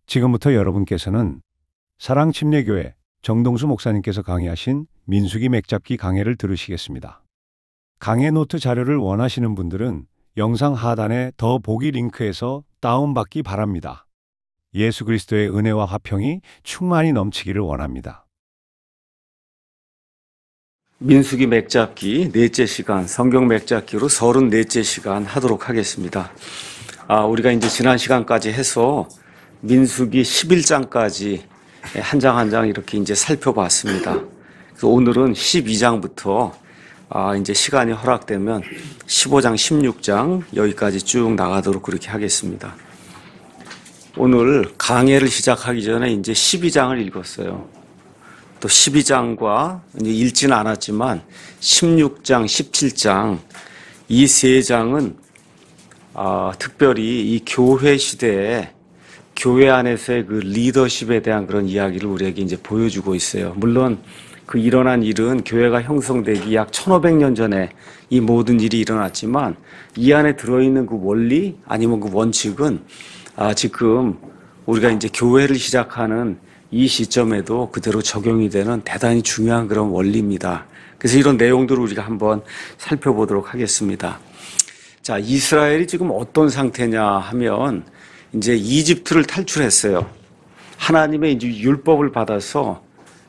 지금부터 여러분께서는 사랑침례교회 정동수 목사님께서 강의하신 민수기 맥잡기 강해를 들으시겠습니다. 강해 노트 자료를 원하시는 분들은 영상 하단의 더 보기 링크에서 다운받기 바랍니다. 예수 그리스도의 은혜와 화평이 충만히 넘치기를 원합니다. 민수기 맥잡기 넷째 시간, 성경 맥잡기로 34째 시간 하도록 하겠습니다. 우리가 이제 지난 시간까지 해서 민수기 11장까지 한 장 한 장 이렇게 이제 살펴봤습니다. 그래서 오늘은 12장부터 이제 시간이 허락되면 15장, 16장 여기까지 쭉 나가도록 그렇게 하겠습니다. 오늘 강해를 시작하기 전에 이제 12장을 읽었어요. 또 12장과 이제 읽지는 않았지만 16장, 17장 이 세 장은 특별히 이 교회 시대에 교회 안에서의 그 리더십에 대한 그런 이야기를 우리에게 이제 보여주고 있어요. 물론 그 일어난 일은 교회가 형성되기 약 1500년 전에 이 모든 일이 일어났지만 이 안에 들어있는 그 원리 아니면 그 원칙은 지금 우리가 이제 교회를 시작하는 이 시점에도 그대로 적용이 되는 대단히 중요한 그런 원리입니다. 그래서 이런 내용들을 우리가 한번 살펴보도록 하겠습니다. 자, 이스라엘이 지금 어떤 상태냐 하면 이제 이집트를 탈출했어요. 하나님의 이제 율법을 받아서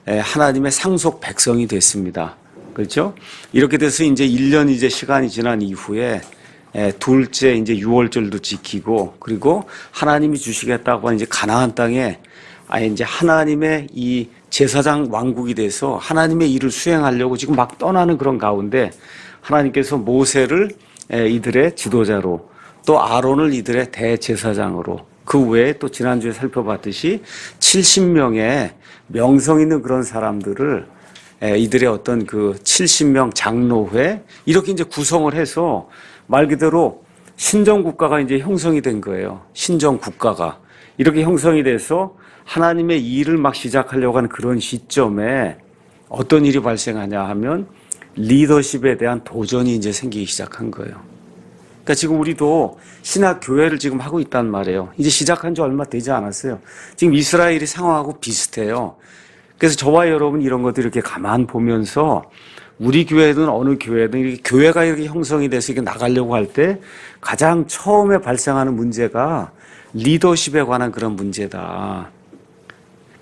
하나님의 상속 백성이 됐습니다. 그렇죠? 이렇게 돼서 이제 1년 이제 시간이 지난 이후에 둘째 이제 유월절도 지키고 그리고 하나님이 주시겠다고 하는 이제 가나안 땅에 이제 하나님의 이 제사장 왕국이 돼서 하나님의 일을 수행하려고 지금 막 떠나는 그런 가운데 하나님께서 모세를 이들의 지도자로 또 아론을 이들의 대제사장으로 그 외에 또 지난주에 살펴봤듯이 70명의 명성 있는 그런 사람들을 이들의 어떤 그 70명 장로회 이렇게 이제 구성을 해서 말 그대로 신정국가가 이제 형성이 된 거예요. 신정국가가. 이렇게 형성이 돼서 하나님의 일을 막 시작하려고 하는 그런 시점에 어떤 일이 발생하냐 하면 리더십에 대한 도전이 이제 생기기 시작한 거예요. 그러니까 지금 우리도 신학 교회를 지금 하고 있단 말이에요. 이제 시작한 지 얼마 되지 않았어요. 지금 이스라엘이 상황하고 비슷해요. 그래서 저와 여러분 이런 것들 이렇게 가만 보면서 우리 교회든 어느 교회든 이렇게 교회가 이렇게 형성이 돼서 이렇게 나가려고 할 때 가장 처음에 발생하는 문제가 리더십에 관한 그런 문제다.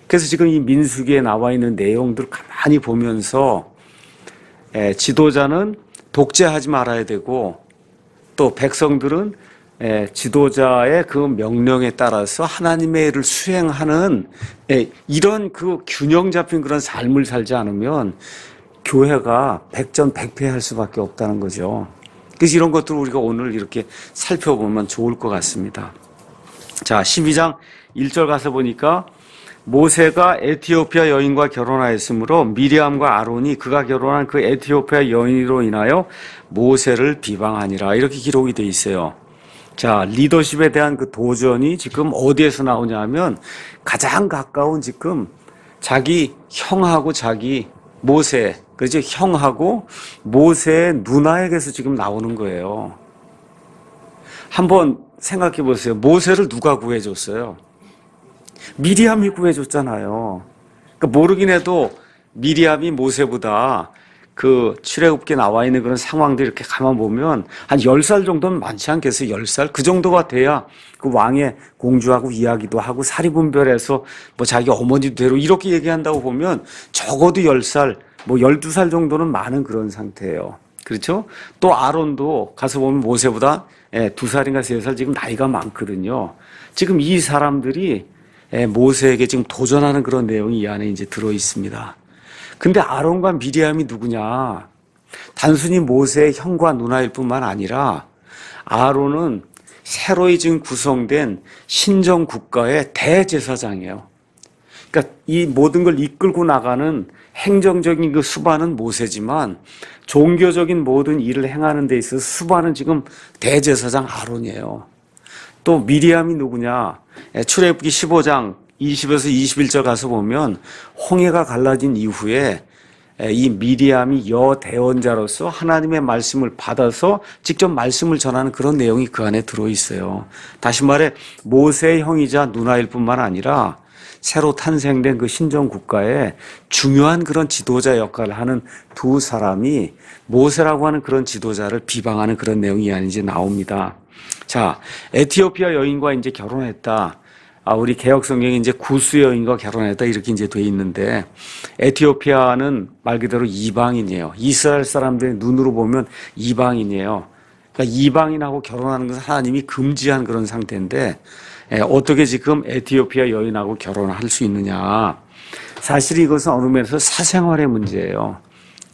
그래서 지금 이 민수기에 나와 있는 내용들을 가만히 보면서 지도자는 독재하지 말아야 되고 또 백성들은 지도자의 그 명령에 따라서 하나님의 일을 수행하는 이런 그 균형 잡힌 그런 삶을 살지 않으면 교회가 백전백패할 수밖에 없다는 거죠. 그래서 이런 것들을 우리가 오늘 이렇게 살펴보면 좋을 것 같습니다. 자, 12장 1절 가서 보니까 모세가 에티오피아 여인과 결혼하였으므로 미리암과 아론이 그가 결혼한 그 에티오피아 여인으로 인하여 모세를 비방하니라 이렇게 기록이 돼 있어요. 자, 리더십에 대한 그 도전이 지금 어디에서 나오냐 하면 가장 가까운 지금 자기 형하고 자기 모세, 그렇죠? 형하고 모세의 누나에게서 지금 나오는 거예요. 한번 생각해 보세요. 모세를 누가 구해줬어요? 미리암이 구해줬잖아요. 그러니까 모르긴 해도 미리암이 모세보다 그 출애굽기에 나와 있는 그런 상황들 이렇게 가만 보면 한 10살 정도는 많지 않겠어요? 10살? 그 정도가 돼야 그 왕의 공주하고 이야기도 하고 사리분별해서 뭐 자기 어머니도 되고 이렇게 얘기한다고 보면 적어도 10살, 뭐 12살 정도는 많은 그런 상태예요. 그렇죠? 또 아론도 가서 보면 모세보다 2살인가 3살 지금 나이가 많거든요. 지금 이 사람들이 모세에게 지금 도전하는 그런 내용이 이 안에 이제 들어 있습니다. 근데 아론과 미리암이 누구냐? 단순히 모세의 형과 누나일 뿐만 아니라 아론은 새로이 지금 구성된 신정 국가의 대제사장이에요. 그러니까 이 모든 걸 이끌고 나가는 행정적인 그 수반은 모세지만 종교적인 모든 일을 행하는 데 있어서 수반은 지금 대제사장 아론이에요. 또 미리암이 누구냐? 출애굽기 15장 20에서 21절 가서 보면 홍해가 갈라진 이후에 이 미리암이 여대언자로서 하나님의 말씀을 받아서 직접 말씀을 전하는 그런 내용이 그 안에 들어있어요. 다시 말해 모세의 형이자 누나일 뿐만 아니라 새로 탄생된 그 신정국가에 중요한 그런 지도자 역할을 하는 두 사람이 모세라고 하는 그런 지도자를 비방하는 그런 내용이 아닌지 나옵니다. 자, 에티오피아 여인과 이제 결혼했다. 우리 개혁 성경에 이제 구스 여인과 결혼했다 이렇게 이제 돼 있는데 에티오피아는 말 그대로 이방인이에요. 이스라엘 사람들의 눈으로 보면 이방인이에요. 그러니까 이방인하고 결혼하는 것은 하나님이 금지한 그런 상태인데 어떻게 지금 에티오피아 여인하고 결혼할 수 있느냐. 사실 이것은 어느 면에서 사생활의 문제예요.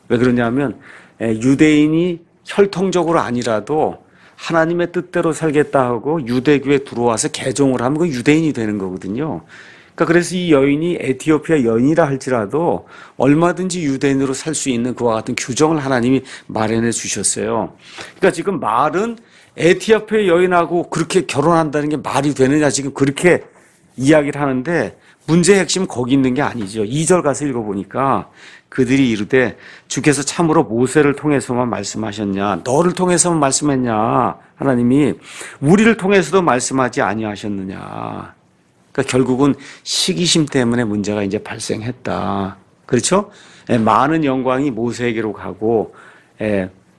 왜 그러냐면 유대인이 혈통적으로 아니라도 하나님의 뜻대로 살겠다 하고 유대교에 들어와서 개종을 하면 그 유대인이 되는 거거든요. 그러니까 그래서 이 여인이 에티오피아 여인이라 할지라도 얼마든지 유대인으로 살 수 있는 그와 같은 규정을 하나님이 마련해 주셨어요. 그러니까 지금 말은 에티오피아 여인하고 그렇게 결혼한다는 게 말이 되느냐 지금 그렇게 이야기를 하는데 문제의 핵심은 거기 있는 게 아니죠. 2절 가서 읽어보니까 그들이 이르되 주께서 참으로 모세를 통해서만 말씀하셨냐 너를 통해서만 말씀했냐 하나님이 우리를 통해서도 말씀하지 아니하셨느냐. 그러니까 결국은 시기심 때문에 문제가 이제 발생했다. 그렇죠? 많은 영광이 모세에게로 가고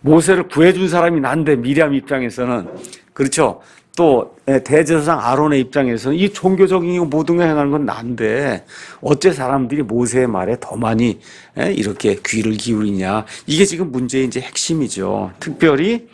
모세를 구해준 사람이 난데 미리암 입장에서는 그렇죠. 또 대제사장 아론의 입장에서는 이 종교적인 모든 걸 행하는 건 난데 어째 사람들이 모세의 말에 더 많이 이렇게 귀를 기울이냐. 이게 지금 문제의 이제 핵심이죠. 특별히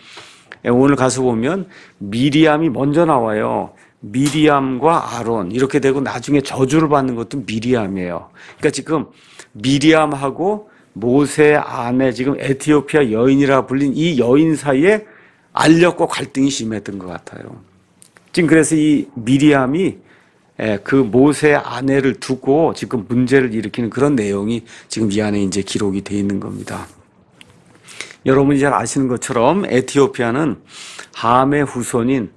오늘 가서 보면 미리암이 먼저 나와요. 미리암과 아론 이렇게 되고 나중에 저주를 받는 것도 미리암이에요. 그러니까 지금 미리암하고 모세 아내 지금 에티오피아 여인이라 불린 이 여인 사이에 알력과 갈등이 심했던 것 같아요. 지금 그래서 이 미리암이 그 모세 아내를 두고 지금 문제를 일으키는 그런 내용이 지금 이 안에 이제 기록이 되어 있는 겁니다. 여러분이 잘 아시는 것처럼 에티오피아는 함의 후손인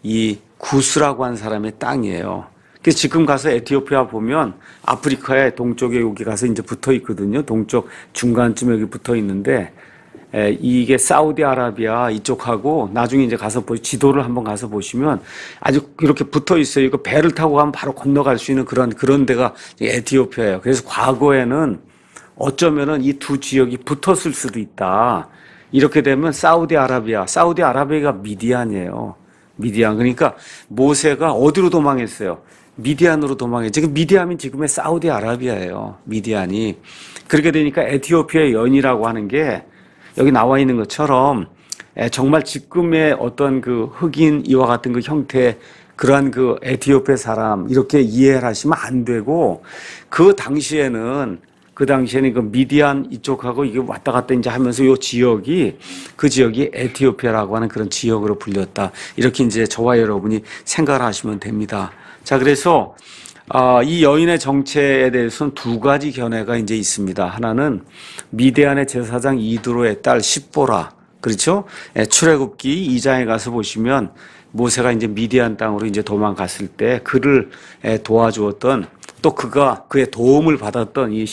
이 구스라고 한 사람의 땅이에요. 그래서 지금 가서 에티오피아 보면 아프리카의 동쪽에 여기 가서 이제 붙어 있거든요. 동쪽 중간쯤에 여기 붙어 있는데 이게 사우디아라비아 이쪽하고 나중에 이제 가서 지도를 한번 가서 보시면 아주 이렇게 붙어 있어요. 이거 배를 타고 가면 바로 건너갈 수 있는 그런 데가 에티오피아예요. 그래서 과거에는 어쩌면은 이 두 지역이 붙었을 수도 있다. 이렇게 되면 사우디아라비아가 미디안이에요. 미디안. 그러니까 모세가 어디로 도망했어요? 미디안으로 도망했죠. 지금 미디안이 지금의 사우디아라비아예요. 미디안이. 그렇게 되니까 에티오피아의 여인이라고 하는 게 여기 나와 있는 것처럼 정말 지금의 어떤 그 흑인 이와 같은 그 형태 그러한 그 에티오피아 사람 이렇게 이해를 하시면 안 되고 그 당시에는 그 미디안 이쪽하고 이게 왔다 갔다 이제 하면서 그 지역이 에티오피아라고 하는 그런 지역으로 불렸다. 이렇게 이제 저와 여러분이 생각을 하시면 됩니다. 자, 그래서 이 여인의 정체에 대해서는 두 가지 견해가 이제 있습니다. 하나는 미디안의 제사장 이드로의 딸 십보라. 그렇죠? 출애굽기 2장에 가서 보시면 모세가 이제 미디안 땅으로 이제 도망갔을 때 그를 도와주었던 또 그의 도움을 받았던 이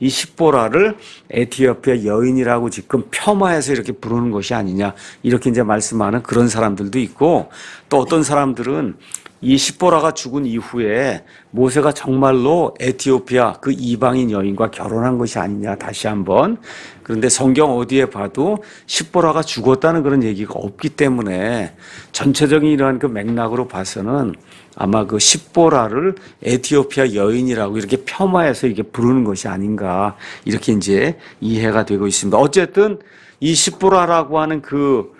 십보라를 에티오피아 여인이라고 지금 폄하해서 이렇게 부르는 것이 아니냐 이렇게 이제 말씀하는 그런 사람들도 있고 또 어떤 사람들은 이 십보라가 죽은 이후에 모세가 정말로 에티오피아 그 이방인 여인과 결혼한 것이 아니냐 다시 한번. 그런데 성경 어디에 봐도 십보라가 죽었다는 그런 얘기가 없기 때문에 전체적인 이러한 그 맥락으로 봐서는 아마 그 십보라를 에티오피아 여인이라고 이렇게 폄하해서 이게 부르는 것이 아닌가 이렇게 이제 이해가 되고 있습니다. 어쨌든 이 십보라라고 하는 그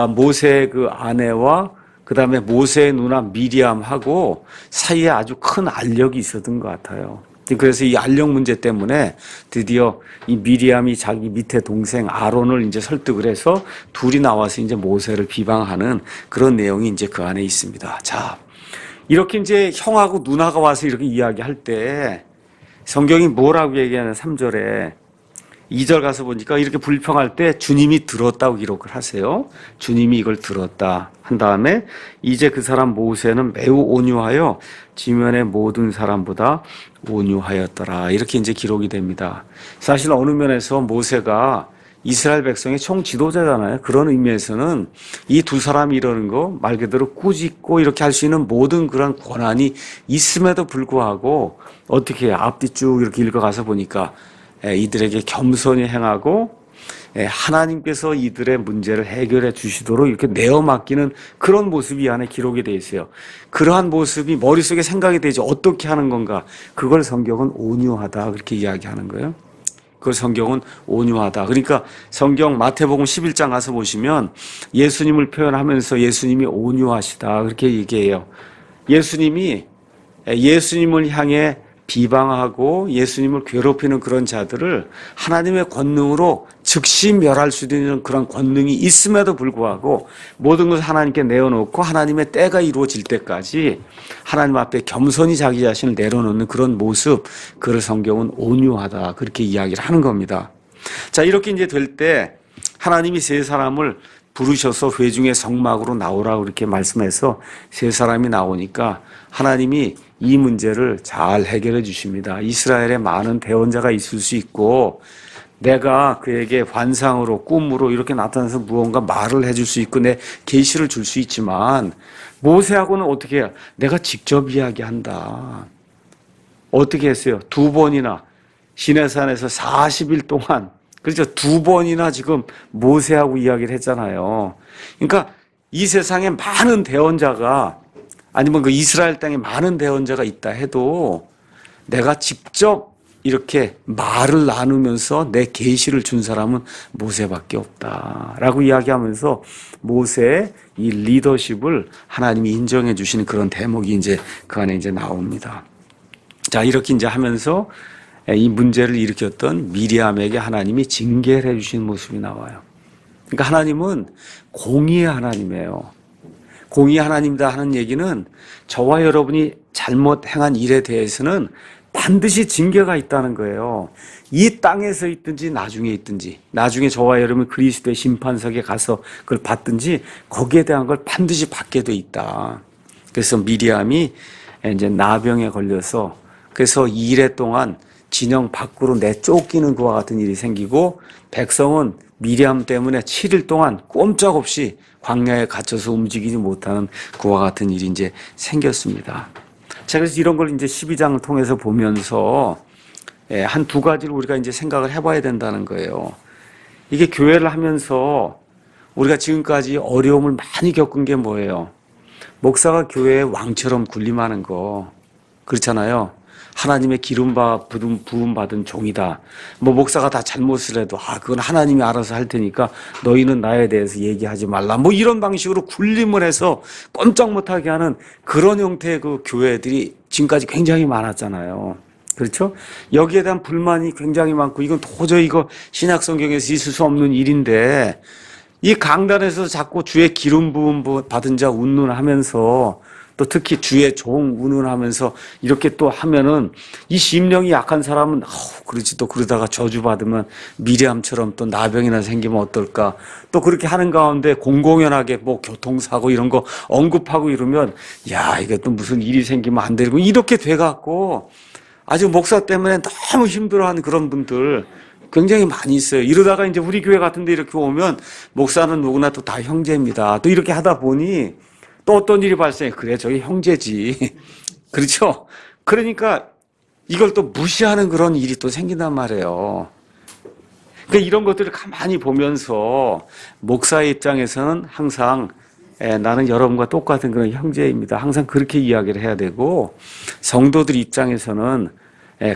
모세의 그 아내와 그 다음에 모세의 누나 미리암하고 사이에 아주 큰 알력이 있었던 것 같아요. 그래서 이 알력 문제 때문에 드디어 이 미리암이 자기 밑에 동생 아론을 이제 설득을 해서 둘이 나와서 이제 모세를 비방하는 그런 내용이 이제 그 안에 있습니다. 자, 이렇게 이제 형하고 누나가 와서 이렇게 이야기할 때 성경이 뭐라고 얘기하는 3절에 2절 가서 보니까 이렇게 불평할 때 주님이 들었다고 기록을 하세요. 주님이 이걸 들었다 한 다음에 이제 그 사람 모세는 매우 온유하여 지면의 모든 사람보다 온유하였더라. 이렇게 이제 기록이 됩니다. 사실 어느 면에서 모세가 이스라엘 백성의 총 지도자잖아요. 그런 의미에서는 이 두 사람이 이러는 거 말 그대로 꾸짖고 이렇게 할 수 있는 모든 그런 권한이 있음에도 불구하고 어떻게 해요? 앞뒤 쭉 이렇게 읽어가서 보니까 이들에게 겸손히 행하고 하나님께서 이들의 문제를 해결해 주시도록 이렇게 내어 맡기는 그런 모습이 이 안에 기록이 되어 있어요. 그러한 모습이 머릿속에 생각이 되지 어떻게 하는 건가? 그걸 성경은 온유하다 그렇게 이야기하는 거예요. 그걸 성경은 온유하다. 그러니까 성경 마태복음 11장 가서 보시면 예수님을 표현하면서 예수님이 온유하시다 그렇게 얘기해요. 예수님을 향해 비방하고 예수님을 괴롭히는 그런 자들을 하나님의 권능으로 즉시 멸할 수 있는 그런 권능이 있음에도 불구하고 모든 것을 하나님께 내어놓고 하나님의 때가 이루어질 때까지 하나님 앞에 겸손히 자기 자신을 내려놓는 그런 모습, 그를 성경은 온유하다 그렇게 이야기를 하는 겁니다. 자, 이렇게 이제 될 때 하나님이 세 사람을 부르셔서 회중의 성막으로 나오라고 이렇게 말씀해서 세 사람이 나오니까 하나님이 이 문제를 잘 해결해 주십니다. 이스라엘에 많은 대언자가 있을 수 있고 내가 그에게 환상으로 꿈으로 이렇게 나타나서 무언가 말을 해줄 수 있고 내 계시를 줄 수 있지만 모세하고는 어떻게 해요? 내가 직접 이야기한다. 어떻게 했어요? 2번이나 시내산에서 40일 동안 그렇죠. 2번이나 지금 모세하고 이야기를 했잖아요. 그러니까 이 세상에 많은 대언자가 아니면 그 이스라엘 땅에 많은 대언자가 있다 해도 내가 직접 이렇게 말을 나누면서 내 계시를 준 사람은 모세밖에 없다라고 이야기하면서 모세의 이 리더십을 하나님이 인정해 주시는 그런 대목이 이제 그 안에 이제 나옵니다. 자, 이렇게 이제 하면서 이 문제를 일으켰던 미리암에게 하나님이 징계를 해 주시는 모습이 나와요. 그러니까 하나님은 공의의 하나님이에요. 공의 하나님이다 하는 얘기는 저와 여러분이 잘못 행한 일에 대해서는 반드시 징계가 있다는 거예요. 이 땅에서 있든지 나중에 저와 여러분이 그리스도의 심판석에 가서 그걸 받든지 거기에 대한 걸 반드시 받게 돼 있다. 그래서 미리암이 이제 나병에 걸려서 그래서 2일 동안 진영 밖으로 내쫓기는 그와 같은 일이 생기고 백성은 미리암 때문에 7일 동안 꼼짝없이 광야에 갇혀서 움직이지 못하는 그와 같은 일이 이제 생겼습니다. 자, 그래서 이런 걸 이제 12장을 통해서 보면서 한 두 가지를 우리가 이제 생각을 해봐야 된다는 거예요. 이게 교회를 하면서 우리가 지금까지 어려움을 많이 겪은 게 뭐예요? 목사가 교회의 왕처럼 군림하는 거 그렇잖아요. 하나님의 부음 받은 종이다. 뭐 목사가 다 잘못을 해도 그건 하나님이 알아서 할 테니까 너희는 나에 대해서 얘기하지 말라. 뭐 이런 방식으로 군림을 해서 꼼짝 못하게 하는 그런 형태의 그 교회들이 지금까지 굉장히 많았잖아요. 그렇죠? 여기에 대한 불만이 굉장히 많고 이건 도저히 이거 신약 성경에서 있을 수 없는 일인데 이 강단에서 자꾸 주의 기름 부음 받은 자 운운하면서 또 특히 주의 종 운운하면서 이렇게 또 하면은 이 심령이 약한 사람은 그렇지 또 그러다가 저주받으면 미리암처럼 또 나병이나 생기면 어떨까 또 그렇게 하는 가운데 공공연하게 뭐 교통사고 이런 거 언급하고 이러면 이게 또 무슨 일이 생기면 안 되고 이렇게 돼갖고 아주 목사 때문에 너무 힘들어하는 그런 분들 굉장히 많이 있어요. 이러다가 이제 우리 교회 같은 데 이렇게 오면 목사는 누구나 또 다 형제입니다. 또 이렇게 하다 보니 또 어떤 일이 발생해. 그래, 저게 형제지. 그렇죠? 그러니까 이걸 또 무시하는 그런 일이 또 생긴단 말이에요. 그러니까 이런 것들을 가만히 보면서 목사의 입장에서는 항상 나는 여러분과 똑같은 그런 형제입니다. 항상 그렇게 이야기를 해야 되고 성도들 입장에서는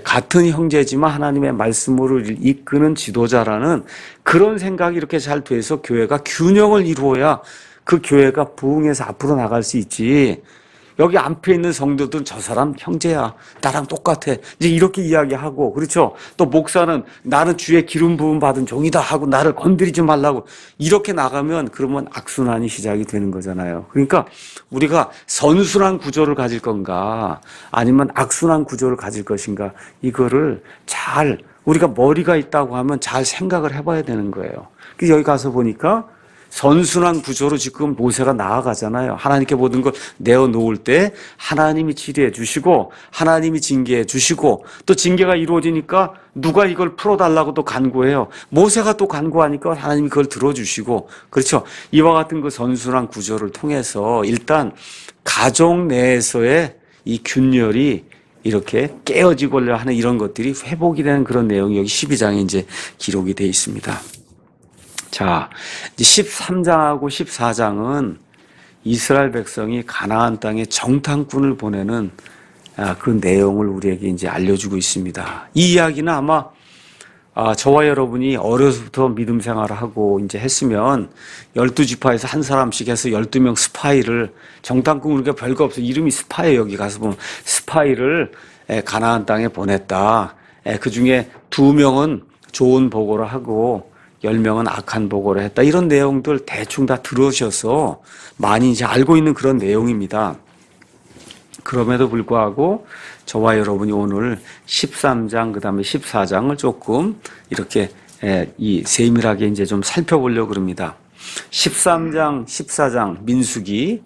같은 형제지만 하나님의 말씀으로 이끄는 지도자라는 그런 생각이 이렇게 잘 돼서 교회가 균형을 이루어야 그 교회가 부흥해서 앞으로 나갈 수 있지. 여기 앞에 있는 성도들은 저 사람 형제야. 나랑 똑같아. 이제 이렇게 이야기하고, 그렇죠? 또 목사는 나는 주의 기름 부음 받은 종이다 하고 나를 건드리지 말라고. 이렇게 나가면 그러면 악순환이 시작이 되는 거잖아요. 그러니까 우리가 선순환 구조를 가질 건가 아니면 악순환 구조를 가질 것인가 이거를 잘 우리가 머리가 있다고 하면 잘 생각을 해봐야 되는 거예요. 그래서 여기 가서 보니까 선순환 구조로 지금 모세가 나아가잖아요. 하나님께 모든 걸 내어놓을 때 하나님이 치료해 주시고 하나님이 징계해 주시고 또 징계가 이루어지니까 누가 이걸 풀어달라고 또 간구해요. 모세가 또 간구하니까 하나님이 그걸 들어주시고 그렇죠. 이와 같은 그 선순환 구조를 통해서 일단 가족 내에서의 이 균열이 이렇게 깨어지고려 하는 이런 것들이 회복이 되는 그런 내용이 여기 12장에 이제 기록이 되어 있습니다. 자, 이제 13장하고 14장은 이스라엘 백성이 가나안 땅에 정탐꾼을 보내는 그 내용을 우리에게 이제 알려주고 있습니다. 이 이야기는 아마 저와 여러분이 어려서부터 믿음 생활을 하고 이제 했으면 12지파에서 한 사람씩 해서 12명 스파이를 정탐꾼 우리가 별거 없어 이름이 스파이예요. 여기 가서 보면 스파이를 가나안 땅에 보냈다. 그 중에 2명은 좋은 보고를 하고 10명은 악한 보고를 했다. 이런 내용들 대충 다 들으셔서 많이 이제 알고 있는 그런 내용입니다. 그럼에도 불구하고 저와 여러분이 오늘 13장 그다음에 14장을 조금 이렇게 이 세밀하게 이제 좀 살펴보려고 그럽니다. 13장, 14장 민수기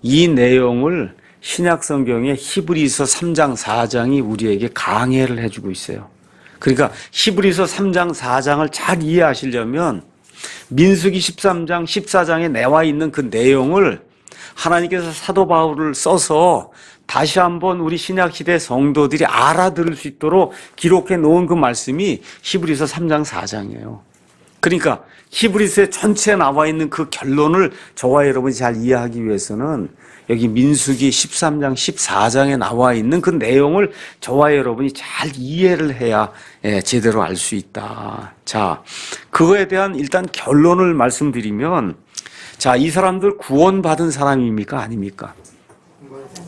이 내용을 신약 성경의 히브리서 3장, 4장이 우리에게 강해를 해주고 있어요. 그러니까 히브리서 3장, 4장을 잘 이해하시려면 민수기 13장, 14장에 나와 있는 그 내용을 하나님께서 사도 바울을 써서 다시 한번 우리 신약시대 성도들이 알아들을 수 있도록 기록해 놓은 그 말씀이 히브리서 3장, 4장이에요. 그러니까 히브리서의 전체에 나와 있는 그 결론을 저와 여러분이 잘 이해하기 위해서는 여기 민수기 13장, 14장에 나와 있는 그 내용을 저와 여러분이 잘 이해를 해야 제대로 알 수 있다. 자, 그거에 대한 일단 결론을 말씀드리면 자, 이 사람들 구원받은 사람입니까? 아닙니까?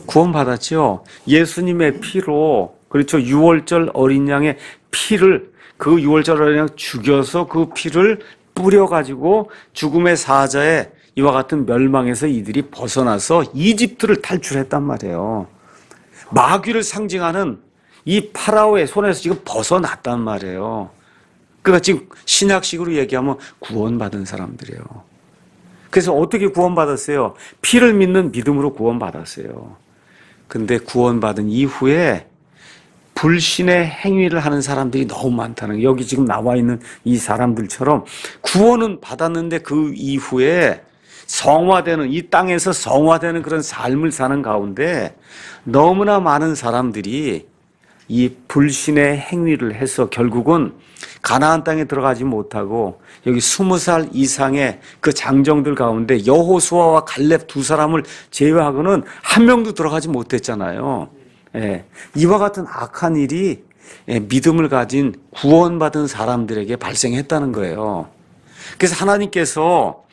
구원받았죠. 예수님의 피로 그렇죠. 6월절 어린 양의 피를 그 6월절 어린 양 죽여서 그 피를 뿌려가지고 죽음의 사자에 이와 같은 멸망에서 이들이 벗어나서 이집트를 탈출했단 말이에요. 마귀를 상징하는 이 파라오의 손에서 지금 벗어났단 말이에요. 그러니까 지금 신약식으로 얘기하면 구원받은 사람들이에요. 그래서 어떻게 구원받았어요? 피를 믿는 믿음으로 구원받았어요. 근데 구원받은 이후에 불신의 행위를 하는 사람들이 너무 많다는 거예요. 여기 지금 나와 있는 이 사람들처럼 구원은 받았는데 그 이후에 성화되는 이 땅에서 성화되는 그런 삶을 사는 가운데 너무나 많은 사람들이 이 불신의 행위를 해서 결국은 가나안 땅에 들어가지 못하고 여기 20살 이상의 그 장정들 가운데 여호수아와 갈렙 두 사람을 제외하고는 한 명도 들어가지 못했잖아요. 이와 같은 악한 일이 믿음을 가진 구원받은 사람들에게 발생했다는 거예요. 그래서 하나님께서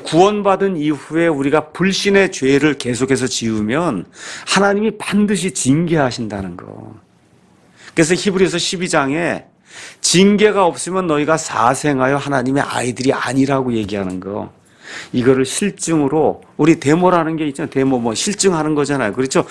구원받은 이후에 우리가 불신의 죄를 계속해서 지으면 하나님이 반드시 징계하신다는 거. 그래서 히브리서 12장에 징계가 없으면 너희가 사생하여 하나님의 아이들이 아니라고 얘기하는 거. 이거를 실증으로 우리 데모라는 게 있잖아요. 데모 뭐 실증하는 거잖아요. 그렇죠?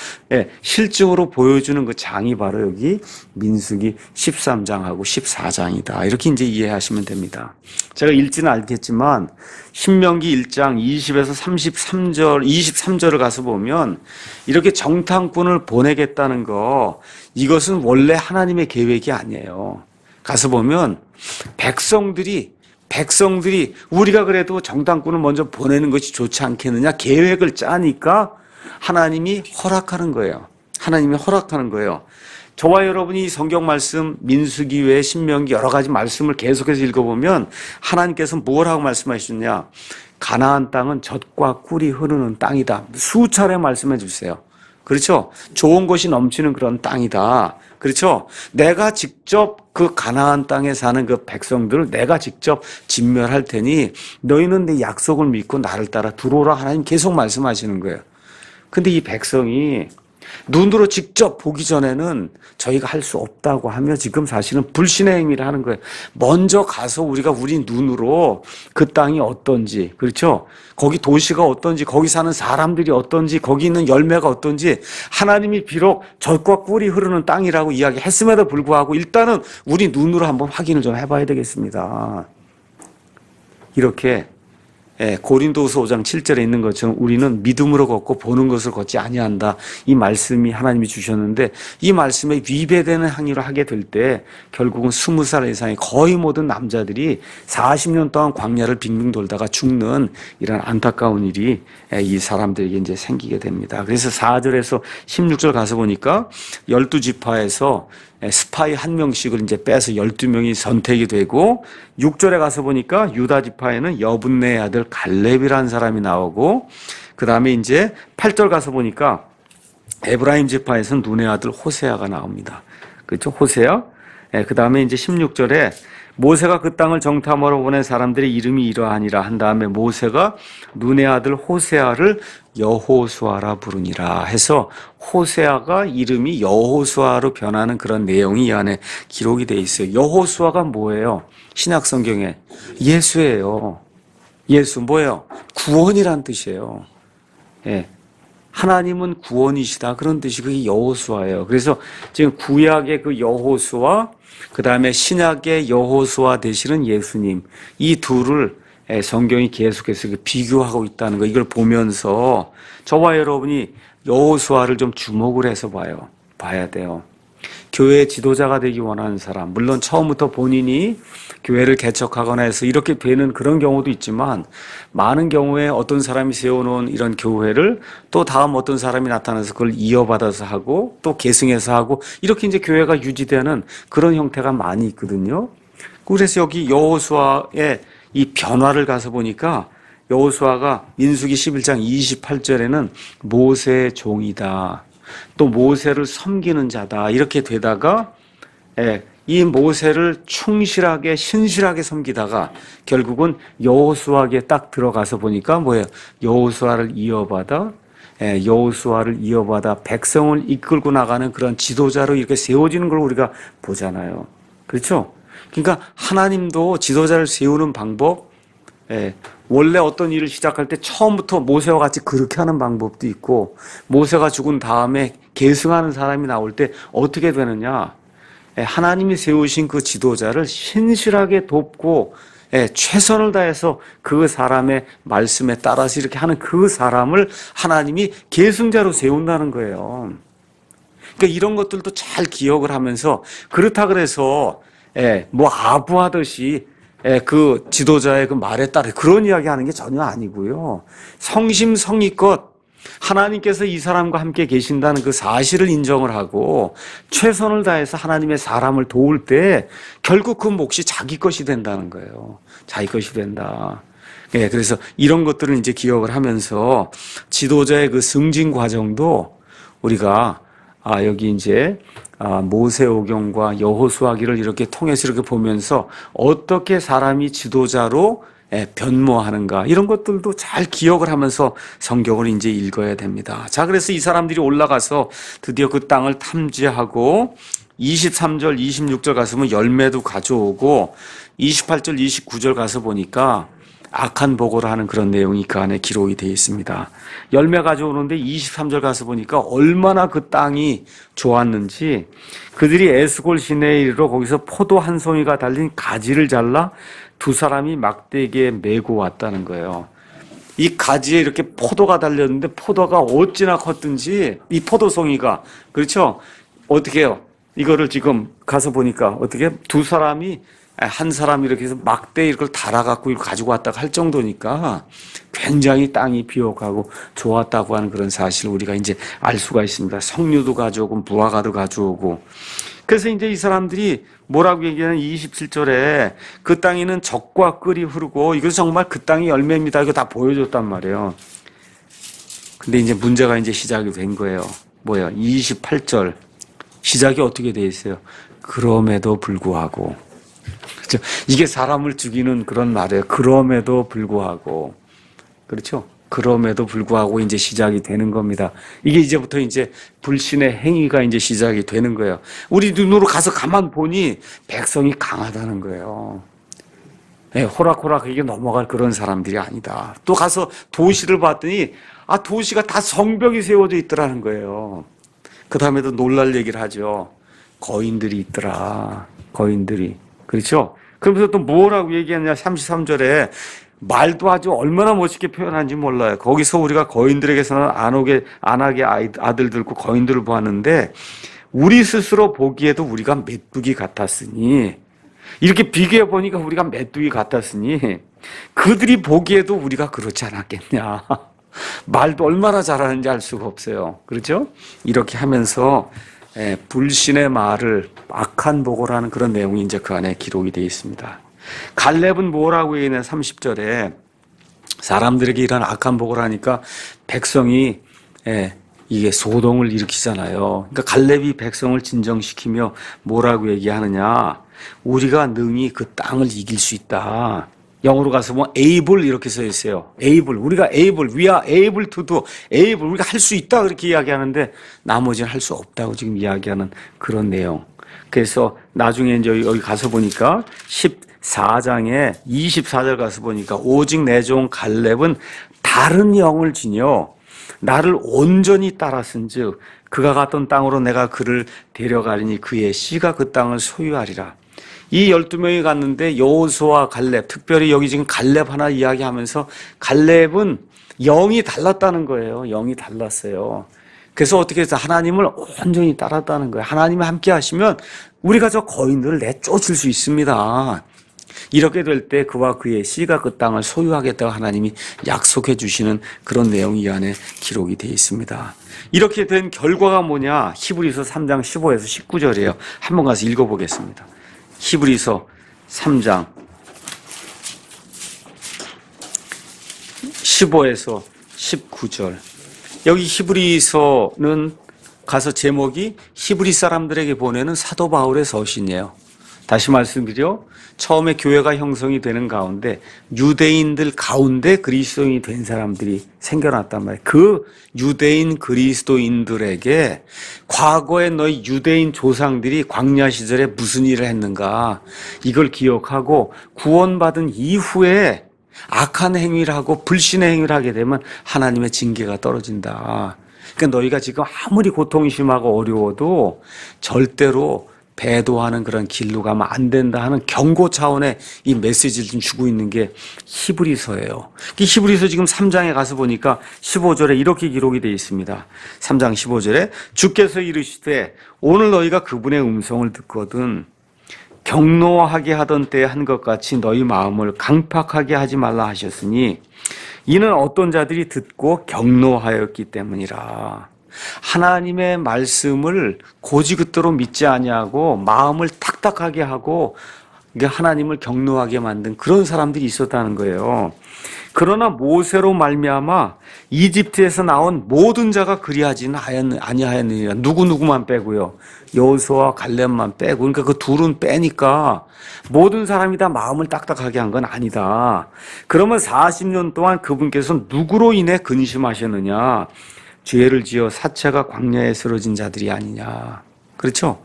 실증으로 보여주는 그 장이 바로 여기 민수기 13장하고 14장이다. 이렇게 이제 이해하시면 됩니다. 제가 읽지는 않겠지만 신명기 1장 20에서 23절을 가서 보면 이렇게 정탐꾼을 보내겠다는 거 이것은 원래 하나님의 계획이 아니에요. 가서 보면 백성들이 우리가 그래도 정탐꾼을 먼저 보내는 것이 좋지 않겠느냐 계획을 짜니까 하나님이 허락하는 거예요. 하나님이 허락하는 거예요. 저와 여러분이 성경 말씀 민수기 외에 신명기 여러 가지 말씀을 계속해서 읽어보면 하나님께서 뭐라고 말씀하시느냐. 가나안 땅은 젖과 꿀이 흐르는 땅이다. 수차례 말씀해 주세요. 그렇죠? 좋은 것이 넘치는 그런 땅이다. 그렇죠? 내가 직접 그 가나안 땅에 사는 그 백성들을 내가 직접 진멸할 테니 너희는 내 약속을 믿고 나를 따라 들어오라 하나님 계속 말씀하시는 거예요. 근데 이 백성이 눈으로 직접 보기 전에는 저희가 할 수 없다고 하며 지금 사실은 불신의 행위를 하는 거예요. 먼저 가서 우리가 우리 눈으로 그 땅이 어떤지, 그렇죠? 거기 도시가 어떤지, 거기 사는 사람들이 어떤지, 거기 있는 열매가 어떤지, 하나님이 비록 젖과 꿀이 흐르는 땅이라고 이야기했음에도 불구하고 일단은 우리 눈으로 한번 확인을 좀 해봐야 되겠습니다. 이렇게 고린도후서 5장 7절에 있는 것처럼 우리는 믿음으로 걷고 보는 것을 걷지 아니한다. 이 말씀이 하나님이 주셨는데 이 말씀에 위배되는 행위를 하게 될 때 결국은 20살 이상의 거의 모든 남자들이 40년 동안 광야를 빙빙 돌다가 죽는 이런 안타까운 일이 이 사람들에게 이제 생기게 됩니다. 그래서 4절에서 16절 가서 보니까 12지파에서 스파이 한 명씩을 이제 빼서 12명이 선택이 되고 6절에 가서 보니까 유다 지파에는 여분네의 아들 갈렙이라는 사람이 나오고 그 다음에 이제 8절 가서 보니까 에브라임 지파에서는 눈의 아들 호세아가 나옵니다. 그렇죠? 호세아. 그 다음에 이제 16절에 모세가 그 땅을 정탐하러 보낸 사람들의 이름이 이러하니라 한 다음에 모세가 눈의 아들 호세아를 여호수아라 부르니라 해서 호세아가 이름이 여호수아로 변하는 그런 내용이 이 안에 기록이 되어 있어요. 여호수아가 뭐예요? 신약 성경에 예수예요. 예수 뭐예요? 구원이란 뜻이에요. 예. 하나님은 구원이시다 그런 뜻이 그게 여호수아예요. 그래서 지금 구약의 그 여호수아 그 다음에 신약의 여호수아 되시는 예수님 이 둘을 성경이 계속해서 비교하고 있다는 거 이걸 보면서 저와 여러분이 여호수아를 좀 주목을 해서 봐야 돼요. 교회의 지도자가 되기 원하는 사람 물론 처음부터 본인이 교회를 개척하거나 해서 이렇게 되는 그런 경우도 있지만 많은 경우에 어떤 사람이 세워놓은 이런 교회를 또 다음 어떤 사람이 나타나서 그걸 이어받아서 하고 또 계승해서 하고 이렇게 이제 교회가 유지되는 그런 형태가 많이 있거든요. 그래서 여기 여호수아의 이 변화를 가서 보니까 여호수아가 민수기 11장 28절에는 모세의 종이다. 또 모세를 섬기는 자다. 이렇게 되다가 이 모세를 충실하게 신실하게 섬기다가 결국은 여호수아에게 딱 들어가서 보니까 뭐예요? 여호수아를 이어받아 백성을 이끌고 나가는 그런 지도자로 이렇게 세워지는 걸 우리가 보잖아요. 그렇죠? 그러니까 하나님도 지도자를 세우는 방법 원래 어떤 일을 시작할 때 처음부터 모세와 같이 그렇게 하는 방법도 있고 모세가 죽은 다음에 계승하는 사람이 나올 때 어떻게 되느냐 하나님이 세우신 그 지도자를 신실하게 돕고 최선을 다해서 그 사람의 말씀에 따라서 이렇게 하는 그 사람을 하나님이 계승자로 세운다는 거예요. 그러니까 이런 것들도 잘 기억을 하면서 그렇다 그래서 뭐 아부하듯이 그 지도자의 그 말에 따라 그런 이야기 하는 게 전혀 아니고요. 성심성의껏 하나님께서 이 사람과 함께 계신다는 그 사실을 인정을 하고 최선을 다해서 하나님의 사람을 도울 때 결국 그 몫이 자기 것이 된다는 거예요. 자기 것이 된다. 그래서 이런 것들을 이제 기억을 하면서 지도자의 그 승진 과정도 우리가 여기 이제 모세오경과 여호수아기를 이렇게 통해서 이렇게 보면서 어떻게 사람이 지도자로 변모하는가 이런 것들도 잘 기억을 하면서 성경을 이제 읽어야 됩니다. 자, 그래서 이 사람들이 올라가서 드디어 그 땅을 탐지하고 23절, 26절 가서 보면 열매도 가져오고 28절, 29절 가서 보니까 악한 보고를 하는 그런 내용이 그 안에 기록이 되어 있습니다. 열매 가져오는데 23절 가서 보니까 얼마나 그 땅이 좋았는지 그들이 에스골 시내에 이르러 거기서 포도 한 송이가 달린 가지를 잘라 두 사람이 막대기에 메고 왔다는 거예요. 이 가지에 이렇게 포도가 달렸는데 포도가 어찌나 컸든지 이 포도송이가 그렇죠? 어떻게 해요? 이거를 지금 가서 보니까 어떻게 두 사람이 한 사람이 이렇게 해서 막대 이걸 달아갖고 가지고 왔다가 할 정도니까 굉장히 땅이 비옥하고 좋았다고 하는 그런 사실을 우리가 이제 알 수가 있습니다. 석류도 가져오고 무화과도 가져오고. 그래서 이제 이 사람들이 뭐라고 얘기하는 27절에 그 땅에는 젖과 꿀이 흐르고 이것은 정말 그 땅이 열매입니다. 이거 다 보여줬단 말이에요. 근데 이제 문제가 이제 시작이 된 거예요. 뭐예요? 28절. 시작이 어떻게 돼 있어요? 그럼에도 불구하고. 그렇죠? 이게 사람을 죽이는 그런 말이에요. 그럼에도 불구하고. 그렇죠? 그럼에도 불구하고 이제 시작이 되는 겁니다. 이게 이제부터 이제 불신의 행위가 이제 시작이 되는 거예요. 우리 눈으로 가서 가만 보니 백성이 강하다는 거예요. 네, 호락호락하게 넘어갈 그런 사람들이 아니다. 또 가서 도시를 봤더니 도시가 다 성벽이 세워져 있더라는 거예요. 그 다음에도 놀랄 얘기를 하죠. 거인들이 있더라. 거인들이. 그렇죠? 그러면서 또 뭐라고 얘기했냐. 33절에 말도 아주 얼마나 멋있게 표현한지 몰라요. 거기서 우리가 거인들에게서는 안하게 아들 들고 거인들을 보았는데 우리 스스로 보기에도 우리가 메뚜기 같았으니 이렇게 비교해 보니까 우리가 메뚜기 같았으니 그들이 보기에도 우리가 그렇지 않았겠냐. 말도 얼마나 잘하는지 알 수가 없어요. 그렇죠? 이렇게 하면서 불신의 말을 악한 보고라는 그런 내용이 이제 그 안에 기록이 되어 있습니다. 갈렙은 뭐라고 얘기했냐 30절에 사람들에게 이런 악한 보고를 하니까 백성이 이게 소동을 일으키잖아요. 그러니까 갈렙이 백성을 진정시키며 뭐라고 얘기하느냐. 우리가 능히 그 땅을 이길 수 있다. 영어로 가서 뭐 able 이렇게 써 있어요. able. 우리가 able. We are able to do. able. 우리가 할 수 있다. 그렇게 이야기하는데 나머지는 할 수 없다고 지금 이야기하는 그런 내용. 그래서 나중에 이제 여기 가서 보니까 14장에 24절 가서 보니까 오직 내 종 갈렙은 다른 영을 지녀 나를 온전히 따랐은즉 그가 갔던 땅으로 내가 그를 데려가리니 그의 씨가 그 땅을 소유하리라. 이 12명이 갔는데 여호수아와 갈렙, 특별히 여기 지금 갈렙 하나 이야기하면서 갈렙은 영이 달랐다는 거예요. 영이 달랐어요. 그래서 어떻게 해서 하나님을 온전히 따랐다는 거예요. 하나님이 함께 하시면 우리가 저 거인들을 내쫓을 수 있습니다. 이렇게 될 때 그와 그의 씨가 그 땅을 소유하겠다고 하나님이 약속해 주시는 그런 내용이 이 안에 기록이 되어 있습니다. 이렇게 된 결과가 뭐냐? 히브리서 3장 15에서 19절이에요. 한번 가서 읽어보겠습니다. 히브리서 3장 15에서 19절. 여기 히브리서는 가서 제목이 히브리 사람들에게 보내는 사도 바울의 서신이에요. 다시 말씀드려 처음에 교회가 형성이 되는 가운데 유대인들 가운데 그리스도인이 된 사람들이 생겨났단 말이에요. 그 유대인 그리스도인들에게 과거에 너희 유대인 조상들이 광야 시절에 무슨 일을 했는가 이걸 기억하고 구원받은 이후에 악한 행위를 하고 불신의 행위를 하게 되면 하나님의 징계가 떨어진다. 그러니까 너희가 지금 아무리 고통이 심하고 어려워도 절대로 배도하는 그런 길로 가면 안 된다 하는 경고 차원의 이 메시지를 좀 주고 있는 게 히브리서예요. 히브리서 지금 3장에 가서 보니까 15절에 이렇게 기록이 되어 있습니다. 3장 15절에 주께서 이르시되 오늘 너희가 그분의 음성을 듣거든 경노하게 하던 때에 한 것 같이 너희 마음을 강팍하게 하지 말라 하셨으니 이는 어떤 자들이 듣고 경노하였기 때문이라. 하나님의 말씀을 고지그대로 믿지 아니하고 마음을 탁탁하게 하고 하나님을 경노하게 만든 그런 사람들이 있었다는 거예요. 그러나 모세로 말미암아 이집트에서 나온 모든 자가 그리하지는 아니하였느니라. 누구만 빼고요. 여호수아와 갈렙만 빼고. 그러니까 그 둘은 빼니까 모든 사람이 다 마음을 딱딱하게 한 건 아니다. 그러면 40년 동안 그분께서 누구로 인해 근심하셨느냐? 죄를 지어 사체가 광야에 쓰러진 자들이 아니냐. 그렇죠?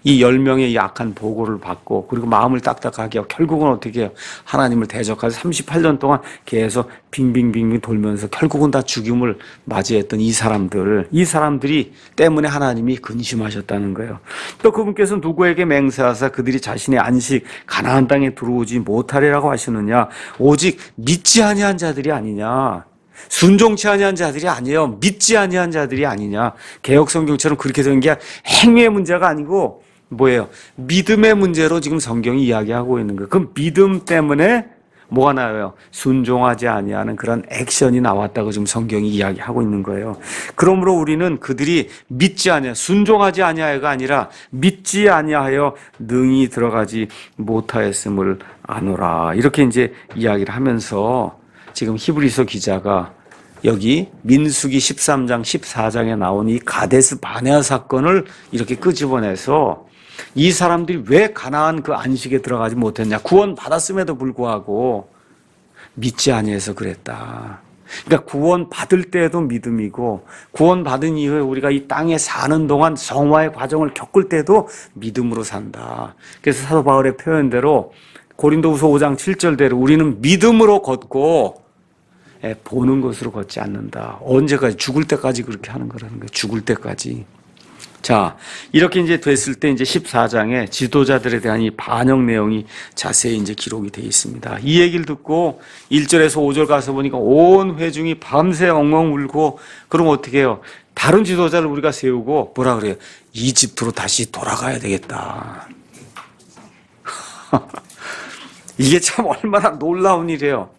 이 10명의 약한 보고를 받고 그리고 마음을 딱딱하게 하고 결국은 어떻게 해요? 하나님을 대적해서 38년 동안 계속 빙빙빙빙 돌면서 결국은 다 죽임을 맞이했던 이 사람들이 때문에 하나님이 근심하셨다는 거예요. 또 그분께서 누구에게 맹세하사 그들이 자신의 안식 가나안 땅에 들어오지 못하리라고 하시느냐? 오직 믿지 아니한 자들이 아니냐? 순종치 아니한 자들이 아니에요. 믿지 아니한 자들이 아니냐. 개역성경처럼 그렇게 되는 게 행위의 문제가 아니고 뭐예요? 믿음의 문제로 지금 성경이 이야기하고 있는 거예요. 그 믿음 때문에 뭐가 나와요? 순종하지 아니하는 그런 액션이 나왔다고 지금 성경이 이야기하고 있는 거예요. 그러므로 우리는 그들이 믿지 아니하, 순종하지 아니하여가 아니라 믿지 아니하여 능히 들어가지 못하였음을 아노라. 이렇게 이제 이야기를 하면서 지금 히브리서 기자가 여기 민수기 13장 14장에 나온 이 가데스 바네아 사건을 이렇게 끄집어내서 이 사람들이 왜 가나안 그 안식에 들어가지 못했냐. 구원 받았음에도 불구하고 믿지 아니해서 그랬다. 그러니까 구원 받을 때도 믿음이고 구원 받은 이후에 우리가 이 땅에 사는 동안 성화의 과정을 겪을 때도 믿음으로 산다. 그래서 사도 바울의 표현대로 고린도후서 5장 7절대로 우리는 믿음으로 걷고 보는 것으로 걷지 않는다. 언제까지? 죽을 때까지 그렇게 하는 거라는 거예요. 죽을 때까지. 자, 이렇게 이제 됐을 때 이제 14장에 지도자들에 대한 이 반영 내용이 자세히 이제 기록이 되어 있습니다. 이 얘기를 듣고 1절에서 5절 가서 보니까 온 회중이 밤새 엉엉 울고, 그러면 어떻게 해요? 다른 지도자를 우리가 세우고 뭐라 그래요? 이집트로 다시 돌아가야 되겠다. 이게 참 얼마나 놀라운 일이에요.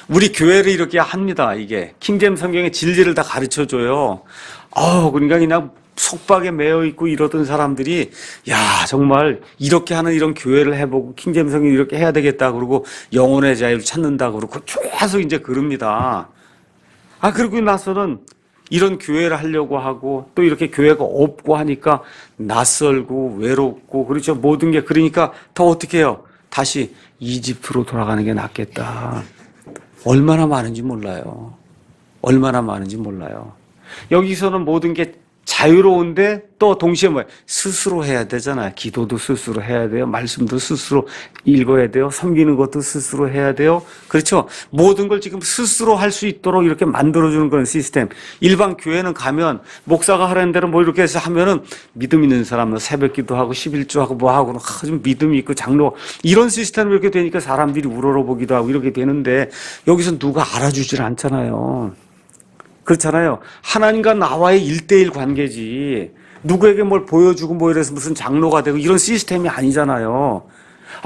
우리 교회를 이렇게 합니다. 이게 킹잼 성경의 진리를 다 가르쳐 줘요. 그러니까 그냥 속박에 매여 있고 이러던 사람들이 야, 정말 이렇게 하는 이런 교회를 해보고 킹잼 성경 이렇게 해야 되겠다 그러고 영혼의 자유를 찾는다 그러고 계속 이제 그럽니다. 그러고 나서는 이런 교회를 하려고 하고 또 이렇게 교회가 없고 하니까 낯설고 외롭고 그렇죠. 모든 게 그러니까 더 어떻게 해요? 다시 이집트로 돌아가는 게 낫겠다. 얼마나 많은지 몰라요. 얼마나 많은지 몰라요. 여기서는 모든 게 자유로운데 또 동시에 뭐예요? 스스로 해야 되잖아요. 기도도 스스로 해야 돼요. 말씀도 스스로 읽어야 돼요. 섬기는 것도 스스로 해야 돼요. 그렇죠? 모든 걸 지금 스스로 할 수 있도록 이렇게 만들어주는 그런 시스템. 일반 교회는 가면 목사가 하라는 대로 뭐 이렇게 해서 하면은 믿음 있는 사람은 새벽 기도하고 11조하고 뭐 하고 좀 믿음이 있고 장로 이런 시스템이 이렇게 되니까 사람들이 우러러보기도 하고 이렇게 되는데 여기서 누가 알아주질 않잖아요. 그렇잖아요. 하나님과 나와의 1대1 관계지. 누구에게 뭘 보여주고 뭐 이래서 무슨 장로가 되고 이런 시스템이 아니잖아요.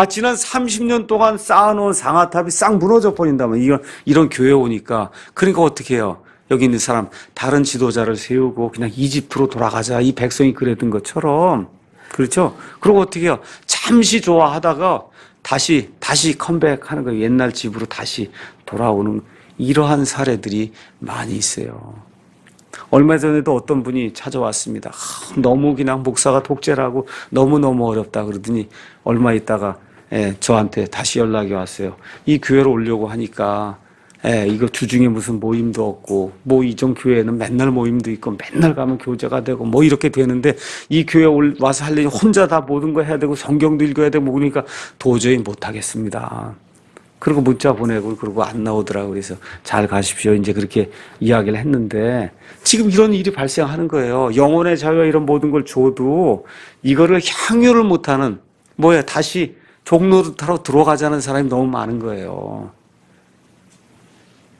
지난 30년 동안 쌓아놓은 상아탑이 싹 무너져 버린다면 이런 교회 오니까. 그러니까 어떻게 해요? 여기 있는 사람 다른 지도자를 세우고 그냥 이집트로 돌아가자. 이 백성이 그랬던 것처럼. 그렇죠? 그리고 어떻게 해요? 잠시 좋아하다가 다시 컴백하는 거예요. 옛날 집으로 다시 돌아오는 이러한 사례들이 많이 있어요. 얼마 전에도 어떤 분이 찾아왔습니다. 너무 그냥 목사가 독재라고 너무너무 어렵다 그러더니 얼마 있다가 저한테 다시 연락이 왔어요. 이 교회로 오려고 하니까 이거 주중에 무슨 모임도 없고 뭐 이전 교회는 맨날 모임도 있고 맨날 가면 교제가 되고 뭐 이렇게 되는데 이 교회 와서 할 일이 혼자 다 모든 거 해야 되고 성경도 읽어야 되고 그러니까 도저히 못하겠습니다. 그리고 문자 보내고 그러고 안 나오더라고요. 그래서 잘 가십시오. 이제 그렇게 이야기를 했는데 지금 이런 일이 발생하는 거예요. 영혼의 자유와 이런 모든 걸 줘도 이거를 향유를 못하는 다시 종로타로 들어가자는 사람이 너무 많은 거예요.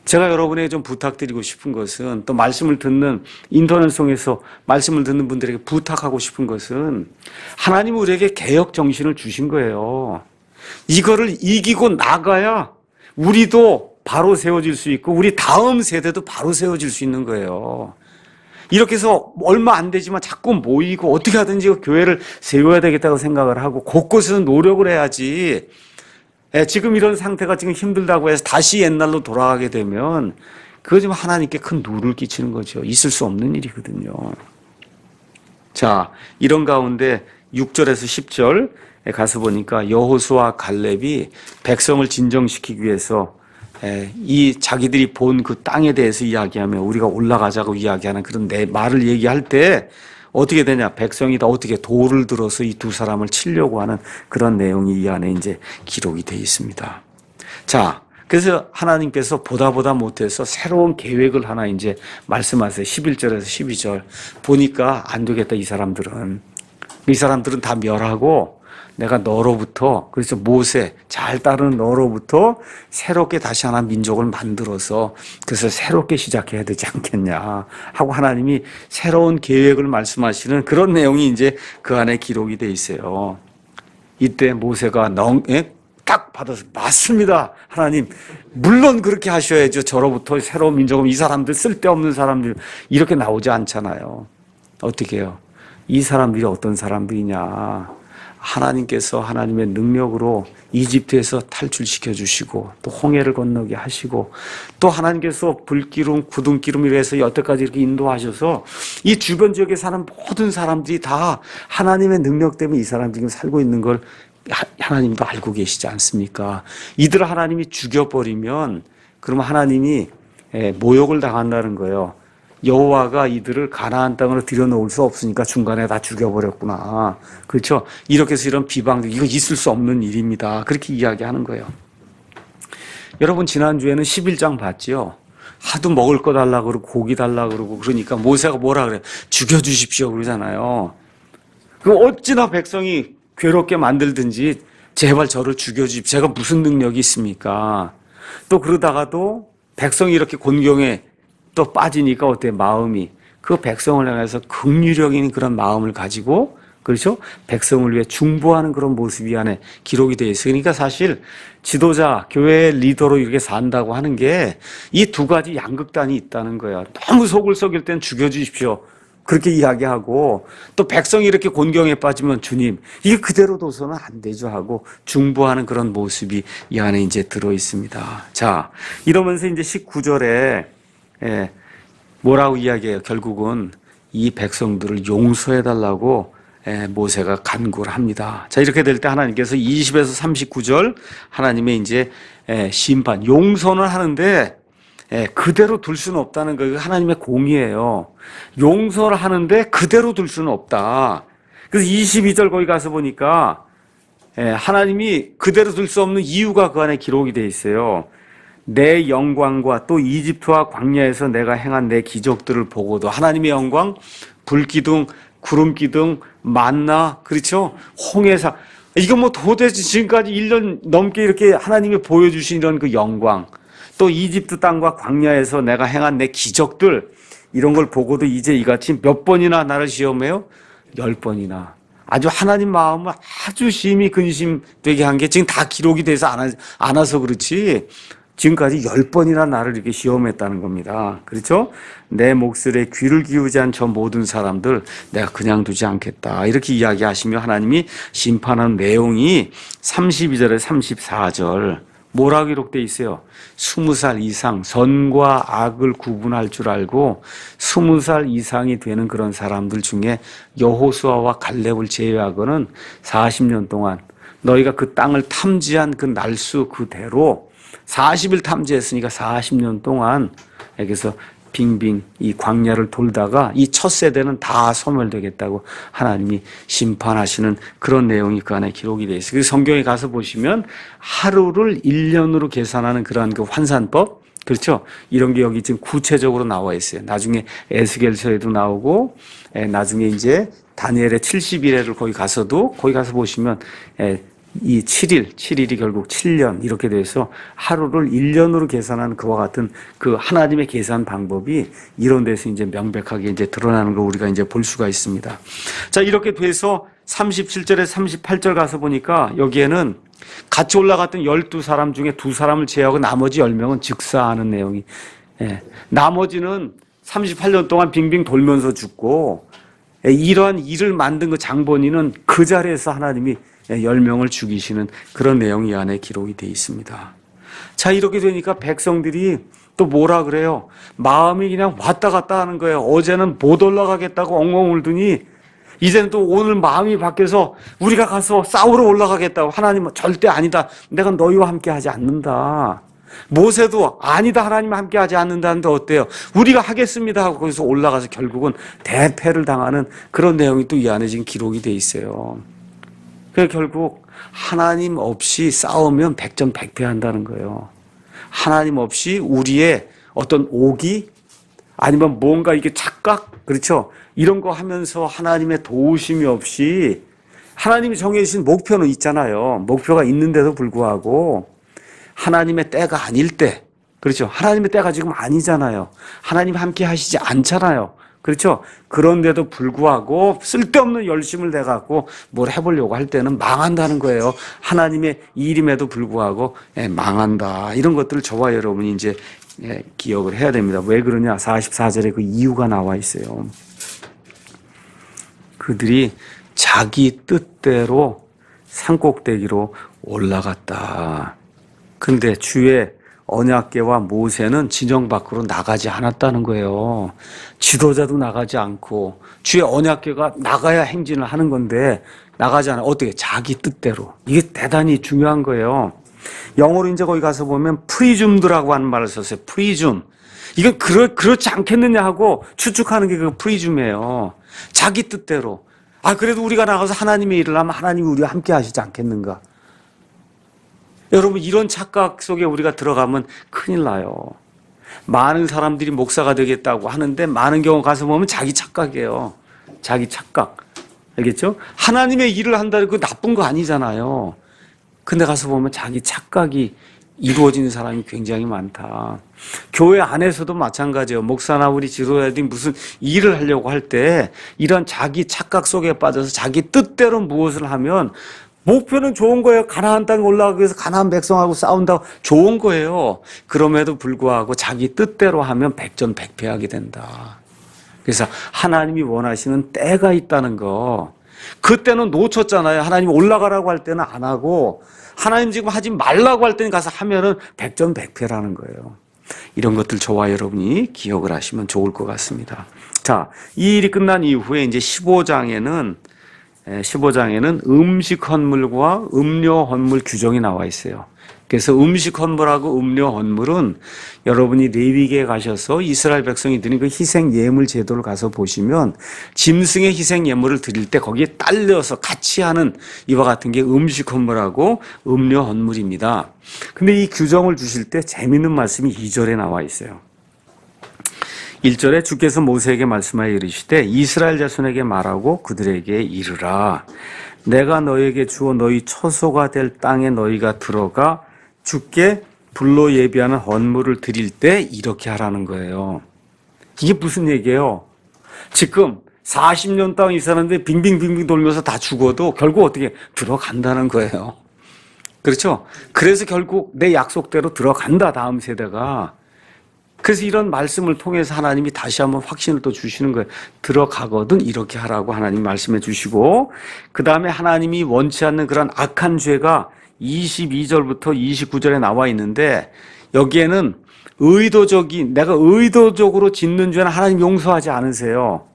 제가 여러분에게 좀 부탁드리고 싶은 것은 또 말씀을 듣는 인터넷 통해서 말씀을 듣는 분들에게 부탁하고 싶은 것은 하나님 우리에게 개혁 정신을 주신 거예요. 이거를 이기고 나가야 우리도 바로 세워질 수 있고 우리 다음 세대도 바로 세워질 수 있는 거예요. 이렇게 해서 얼마 안 되지만 자꾸 모이고 어떻게 하든지 교회를 세워야 되겠다고 생각을 하고 곳곳에서 노력을 해야지. 지금 이런 상태가 지금 힘들다고 해서 다시 옛날로 돌아가게 되면 그거 지금 하나님께 큰 누를 끼치는 거죠. 있을 수 없는 일이거든요. 자, 이런 가운데 6절에서 10절 가서 보니까 여호수아와 갈렙이 백성을 진정시키기 위해서 이 자기들이 본 그 땅에 대해서 이야기하며 우리가 올라가자고 이야기하는 그런 말을 얘기할 때 어떻게 되냐? 백성이 다 어떻게 돌을 들어서 이 두 사람을 치려고 하는 그런 내용이 이 안에 이제 기록이 되어 있습니다. 자, 그래서 하나님께서 보다 못해서 새로운 계획을 하나 이제 말씀하세요. 11절에서 12절 보니까 안 되겠다. 이 사람들은 다 멸하고 내가 너로부터, 그래서 모세 잘 따르는 너로부터 새롭게 다시 하나 민족을 만들어서 그래서 새롭게 시작해야 되지 않겠냐 하고 하나님이 새로운 계획을 말씀하시는 그런 내용이 이제 그 안에 기록이 돼 있어요. 이때 모세가 딱 받아서 맞습니다. 하나님 물론 그렇게 하셔야죠. 저로부터 새로운 민족은 이 사람들 쓸데없는 사람들 이렇게 나오지 않잖아요. 어떻게 해요? 이 사람들이 어떤 사람들이냐? 하나님께서 하나님의 능력으로 이집트에서 탈출시켜 주시고 또 홍해를 건너게 하시고 또 하나님께서 불기름, 구름기름이라 해서 여태까지 이렇게 인도하셔서 이 주변 지역에 사는 모든 사람들이 다 하나님의 능력 때문에 이 사람 지금 살고 있는 걸 하나님도 알고 계시지 않습니까? 이들을 하나님이 죽여버리면 그러면 하나님이 모욕을 당한다는 거예요. 여호와가 이들을 가나안 땅으로 들여놓을 수 없으니까 중간에 다 죽여버렸구나. 그렇죠? 이렇게 해서 이런 비방들, 이거 있을 수 없는 일입니다. 그렇게 이야기하는 거예요. 여러분, 지난주에는 11장 봤죠? 하도 먹을 거 달라고 그러고 고기 달라고 그러고 그러니까 모세가 뭐라 그래요? 죽여주십시오 그러잖아요. 그 어찌나 백성이 괴롭게 만들든지 제발 저를 죽여주십시오. 제가 무슨 능력이 있습니까? 또 그러다가도 백성이 이렇게 곤경에 또 빠지니까 어때 마음이 그 백성을 향해서 긍휼적인 그런 마음을 가지고 그렇죠? 백성을 위해 중보하는 그런 모습이 안에 기록이 되어 있어요. 그러니까 사실 지도자, 교회 리더로 이렇게 산다고 하는 게 이 두 가지 양극단이 있다는 거예요. 너무 속을 썩일 땐 죽여주십시오. 그렇게 이야기하고 또 백성이 이렇게 곤경에 빠지면 주님 이게 그대로 둬서는 안 되죠 하고 중보하는 그런 모습이 이 안에 이제 들어 있습니다. 자, 이러면서 이제 19절에 뭐라고 이야기해요? 결국은 이 백성들을 용서해달라고 모세가 간구를 합니다. 자, 이렇게 될 때 하나님께서 20에서 39절 하나님의 이제 심판, 용서는 하는데 그대로 둘 수는 없다는 거예요. 하나님의 공의예요. 용서를 하는데 그대로 둘 수는 없다. 그래서 22절 거기 가서 보니까 하나님이 그대로 둘 수 없는 이유가 그 안에 기록이 되어 있어요. 내 영광과 또 이집트와 광야에서 내가 행한 내 기적들을 보고도 하나님의 영광, 불기둥, 구름기둥, 만나, 그렇죠? 홍해사. 이거 뭐 도대체 지금까지 1년 넘게 이렇게 하나님이 보여주신 이런 그 영광, 또 이집트 땅과 광야에서 내가 행한 내 기적들, 이런 걸 보고도 이제 이같이 몇 번이나 나를 시험해요? 10번이나. 아주 하나님 마음을 아주 심히 근심되게 한 게 지금 다 기록이 돼서 안 와서 그렇지. 지금까지 10번이나 나를 이렇게 시험했다는 겁니다. 그렇죠? 내 목소리에 귀를 기울이지 않은 저 모든 사람들 내가 그냥 두지 않겠다. 이렇게 이야기하시며 하나님이 심판한 내용이 32절에 34절 뭐라고 기록되어 있어요? 20살 이상 선과 악을 구분할 줄 알고 20살 이상이 되는 그런 사람들 중에 여호수아와 갈렙을 제외하고는 40년 동안 너희가 그 땅을 탐지한 그 날수 그대로 40일 탐지했으니까 40년 동안 여기서 빙빙 이 광야를 돌다가 이 첫 세대는 다 소멸되겠다고 하나님이 심판하시는 그런 내용이 그 안에 기록이 되어 있어요. 그래서 성경에 가서 보시면 하루를 1년으로 계산하는 그러한 그 환산법, 그렇죠? 이런 게 여기 지금 구체적으로 나와 있어요. 나중에 에스겔서에도 나오고 나중에 이제 다니엘의 70일에를 거기 가서도 거기 가서 보시면 이 7일이 결국 7년 이렇게 돼서 하루를 1년으로 계산하는 그와 같은 그 하나님의 계산 방법이 이런 데서 이제 명백하게 이제 드러나는 걸 우리가 이제 볼 수가 있습니다. 자, 이렇게 돼서 37절에 38절 가서 보니까 여기에는 같이 올라갔던 12사람 중에 2사람을 제외하고 나머지 10명은 즉사하는 내용이 나머지는 38년 동안 빙빙 돌면서 죽고 이러한 일을 만든 그 장본인은 그 자리에서 하나님이 10명을 죽이시는 그런 내용이 안에 기록이 되어 있습니다. 자, 이렇게 되니까 백성들이 또 뭐라 그래요? 마음이 그냥 왔다 갔다 하는 거예요. 어제는 못 올라가겠다고 엉엉 울더니 이제는 또 오늘 마음이 바뀌어서 우리가 가서 싸우러 올라가겠다고. 하나님은 절대 아니다. 내가 너희와 함께 하지 않는다. 모세도 아니다. 하나님과 함께 하지 않는다는데 어때요? 우리가 하겠습니다 하고 거기서 올라가서 결국은 대패를 당하는 그런 내용이 또 이 안에 지금 기록이 되어 있어요. 그래서 결국 하나님 없이 싸우면 백전백패한다는 거예요. 하나님 없이 우리의 어떤 오기 아니면 뭔가 이게 착각, 그렇죠? 이런 거 하면서 하나님의 도우심이 없이 하나님이 정해주신 목표는 있잖아요. 목표가 있는데도 불구하고 하나님의 때가 아닐 때, 그렇죠? 하나님의 때가 지금 아니잖아요. 하나님 함께 하시지 않잖아요. 그렇죠? 그런데도 불구하고 쓸데없는 열심을 내갖고 뭘 해보려고 할 때는 망한다는 거예요. 하나님의 일임에도 불구하고 망한다. 이런 것들을 저와 여러분이 이제 기억을 해야 됩니다. 왜 그러냐? 44절에 그 이유가 나와 있어요. 그들이 자기 뜻대로 산꼭대기로 올라갔다. 근데 주의 언약궤와 모세는 진영 밖으로 나가지 않았다는 거예요. 지도자도 나가지 않고 주의 언약궤가 나가야 행진을 하는 건데 나가지 않아. 어떻게? 자기 뜻대로. 이게 대단히 중요한 거예요. 영어로 이제 거기 가서 보면 프리즘드라고 하는 말을 썼어요. 프리즘. 이건 그렇지 않겠느냐 하고 추측하는 게 그 프리즘이에요. 자기 뜻대로. 그래도 우리가 나가서 하나님의 일을 하면 하나님이 우리와 함께 하시지 않겠는가. 여러분, 이런 착각 속에 우리가 들어가면 큰일 나요. 많은 사람들이 목사가 되겠다고 하는데 많은 경우 가서 보면 자기 착각이에요. 자기 착각. 알겠죠? 하나님의 일을 한다는 거 나쁜 거 아니잖아요. 근데 가서 보면 자기 착각이 이루어지는 사람이 굉장히 많다. 교회 안에서도 마찬가지예요. 목사나 우리 지도자들이 무슨 일을 하려고 할 때 이런 자기 착각 속에 빠져서 자기 뜻대로 무엇을 하면 목표는 좋은 거예요. 가나안 땅에 올라가기 위해서 가나안 백성하고 싸운다고 좋은 거예요. 그럼에도 불구하고 자기 뜻대로 하면 백전백패하게 된다. 그래서 하나님이 원하시는 때가 있다는 거. 그때는 놓쳤잖아요. 하나님 올라가라고 할 때는 안 하고 하나님 지금 하지 말라고 할 때는 가서 하면은 백전백패라는 거예요. 이런 것들 저와 여러분이 기억을 하시면 좋을 것 같습니다. 자, 이 일이 끝난 이후에 이제 15장에는 음식 헌물과 음료 헌물 규정이 나와 있어요. 그래서 음식 헌물하고 음료 헌물은 여러분이 레위기에 가셔서 이스라엘 백성이 드린 그 희생 예물 제도를 가서 보시면 짐승의 희생 예물을 드릴 때 거기에 딸려서 같이 하는 이와 같은 게 음식 헌물하고 음료 헌물입니다. 근데 이 규정을 주실 때 재미있는 말씀이 2절에 나와 있어요. 1절에 주께서 모세에게 말씀하여 이르시되 이스라엘 자손에게 말하고 그들에게 이르라. 내가 너에게 주어 너희 처소가 될 땅에 너희가 들어가 주께 불로 예비하는 헌물을 드릴 때 이렇게 하라는 거예요. 이게 무슨 얘기예요? 지금 40년 동안 이 사람들이 빙빙빙빙 돌면서 다 죽어도 결국 어떻게 들어간다는 거예요. 그렇죠? 그래서 결국 내 약속대로 들어간다, 다음 세대가. 그래서 이런 말씀을 통해서 하나님이 다시 한번 확신을 또 주시는 거예요. 들어가거든 이렇게 하라고 하나님 말씀해 주시고, 그 다음에 하나님이 원치 않는 그런 악한 죄가 22절부터 29절에 나와 있는데, 여기에는 내가 의도적으로 짓는 죄는 하나님 용서하지 않으세요.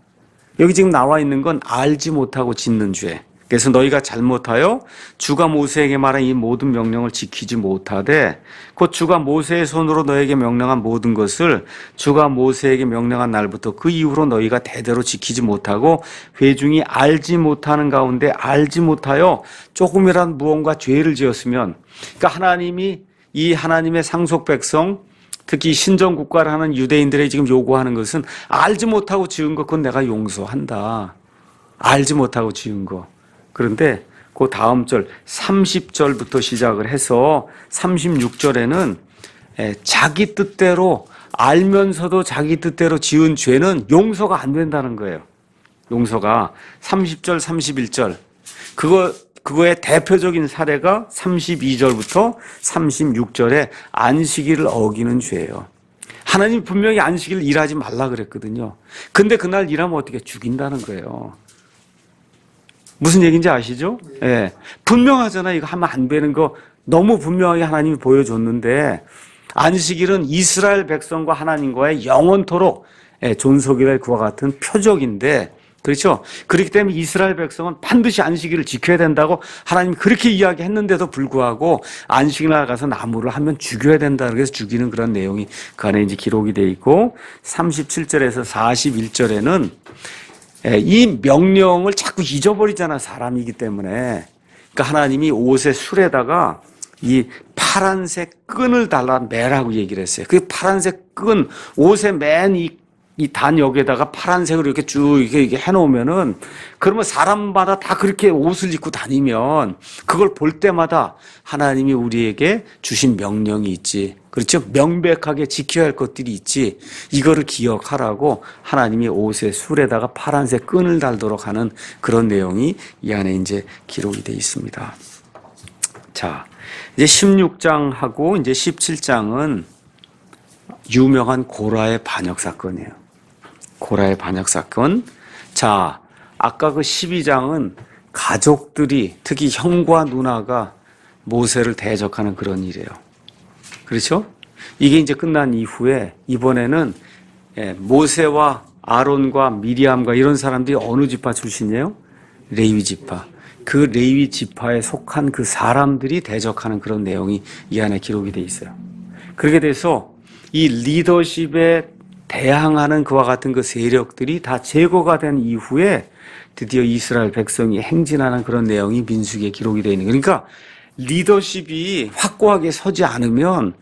여기 지금 나와 있는 건 알지 못하고 짓는 죄. 그래서 너희가 잘못하여 주가 모세에게 말한 이 모든 명령을 지키지 못하되 곧 주가 모세의 손으로 너에게 명령한 모든 것을 주가 모세에게 명령한 날부터 그 이후로 너희가 대대로 지키지 못하고 회중이 알지 못하는 가운데 알지 못하여 조금이란 무언가 죄를 지었으면, 그러니까 하나님이 이 하나님의 상속 백성, 특히 신정 국가를 하는 유대인들이 지금 요구하는 것은 알지 못하고 지은 것, 그건 내가 용서한다. 알지 못하고 지은 거. 그런데 그 다음 절 30절부터 시작을 해서 36절에는 자기 뜻대로 알면서도 자기 뜻대로 지은 죄는 용서가 안 된다는 거예요. 용서가 30절, 31절. 그거의 대표적인 사례가 32절부터 36절에 안식일을 어기는 죄예요. 하나님 분명히 안식일 일하지 말라 그랬거든요. 근데 그날 일하면 어떻게 죽인다는 거예요. 무슨 얘기인지 아시죠? 예. 분명하잖아요. 이거 하면 안 되는 거 너무 분명하게 하나님이 보여줬는데, 안식일은 이스라엘 백성과 하나님과의 영원토록 존속이랄 그와 같은 표적인데, 그렇죠? 그렇기 때문에 이스라엘 백성은 반드시 안식일을 지켜야 된다고 하나님이 그렇게 이야기했는데도 불구하고 안식일날 가서 나무를 하면 죽여야 된다. 그래서 죽이는 그런 내용이 그 안에 이제 기록이 돼 있고, 37절에서 41절에는 이 명령을 자꾸 잊어버리잖아, 사람이기 때문에. 그러니까 하나님이 옷의 술에다가 이 파란색 끈을 달라 매라고 얘기를 했어요. 그 파란색 끈, 옷에 맨 이 단역에다가 파란색으로 이렇게 쭉 이렇게 해놓으면은, 그러면 사람마다 다 그렇게 옷을 입고 다니면 그걸 볼 때마다 하나님이 우리에게 주신 명령이 있지. 그렇죠? 명백하게 지켜야 할 것들이 있지. 이거를 기억하라고 하나님이 옷의 술에다가 파란색 끈을 달도록 하는 그런 내용이 이 안에 이제 기록이 되어 있습니다. 자, 이제 16장하고 이제 17장은 유명한 고라의 반역 사건이에요. 고라의 반역 사건. 자, 아까 그 12장은 가족들이, 특히 형과 누나가 모세를 대적하는 그런 일이에요. 그렇죠? 이게 이제 끝난 이후에 이번에는 모세와 아론과 미리암과 이런 사람들이 어느 지파 출신이에요? 레위 지파. 그 레위 지파에 속한 그 사람들이 대적하는 그런 내용이 이 안에 기록이 돼 있어요. 그렇게 돼서 이 리더십에 대항하는 그와 같은 그 세력들이 다 제거가 된 이후에 드디어 이스라엘 백성이 행진하는 그런 내용이 민수기에 기록이 되어 있는 거예요. 그러니까 리더십이 확고하게 서지 않으면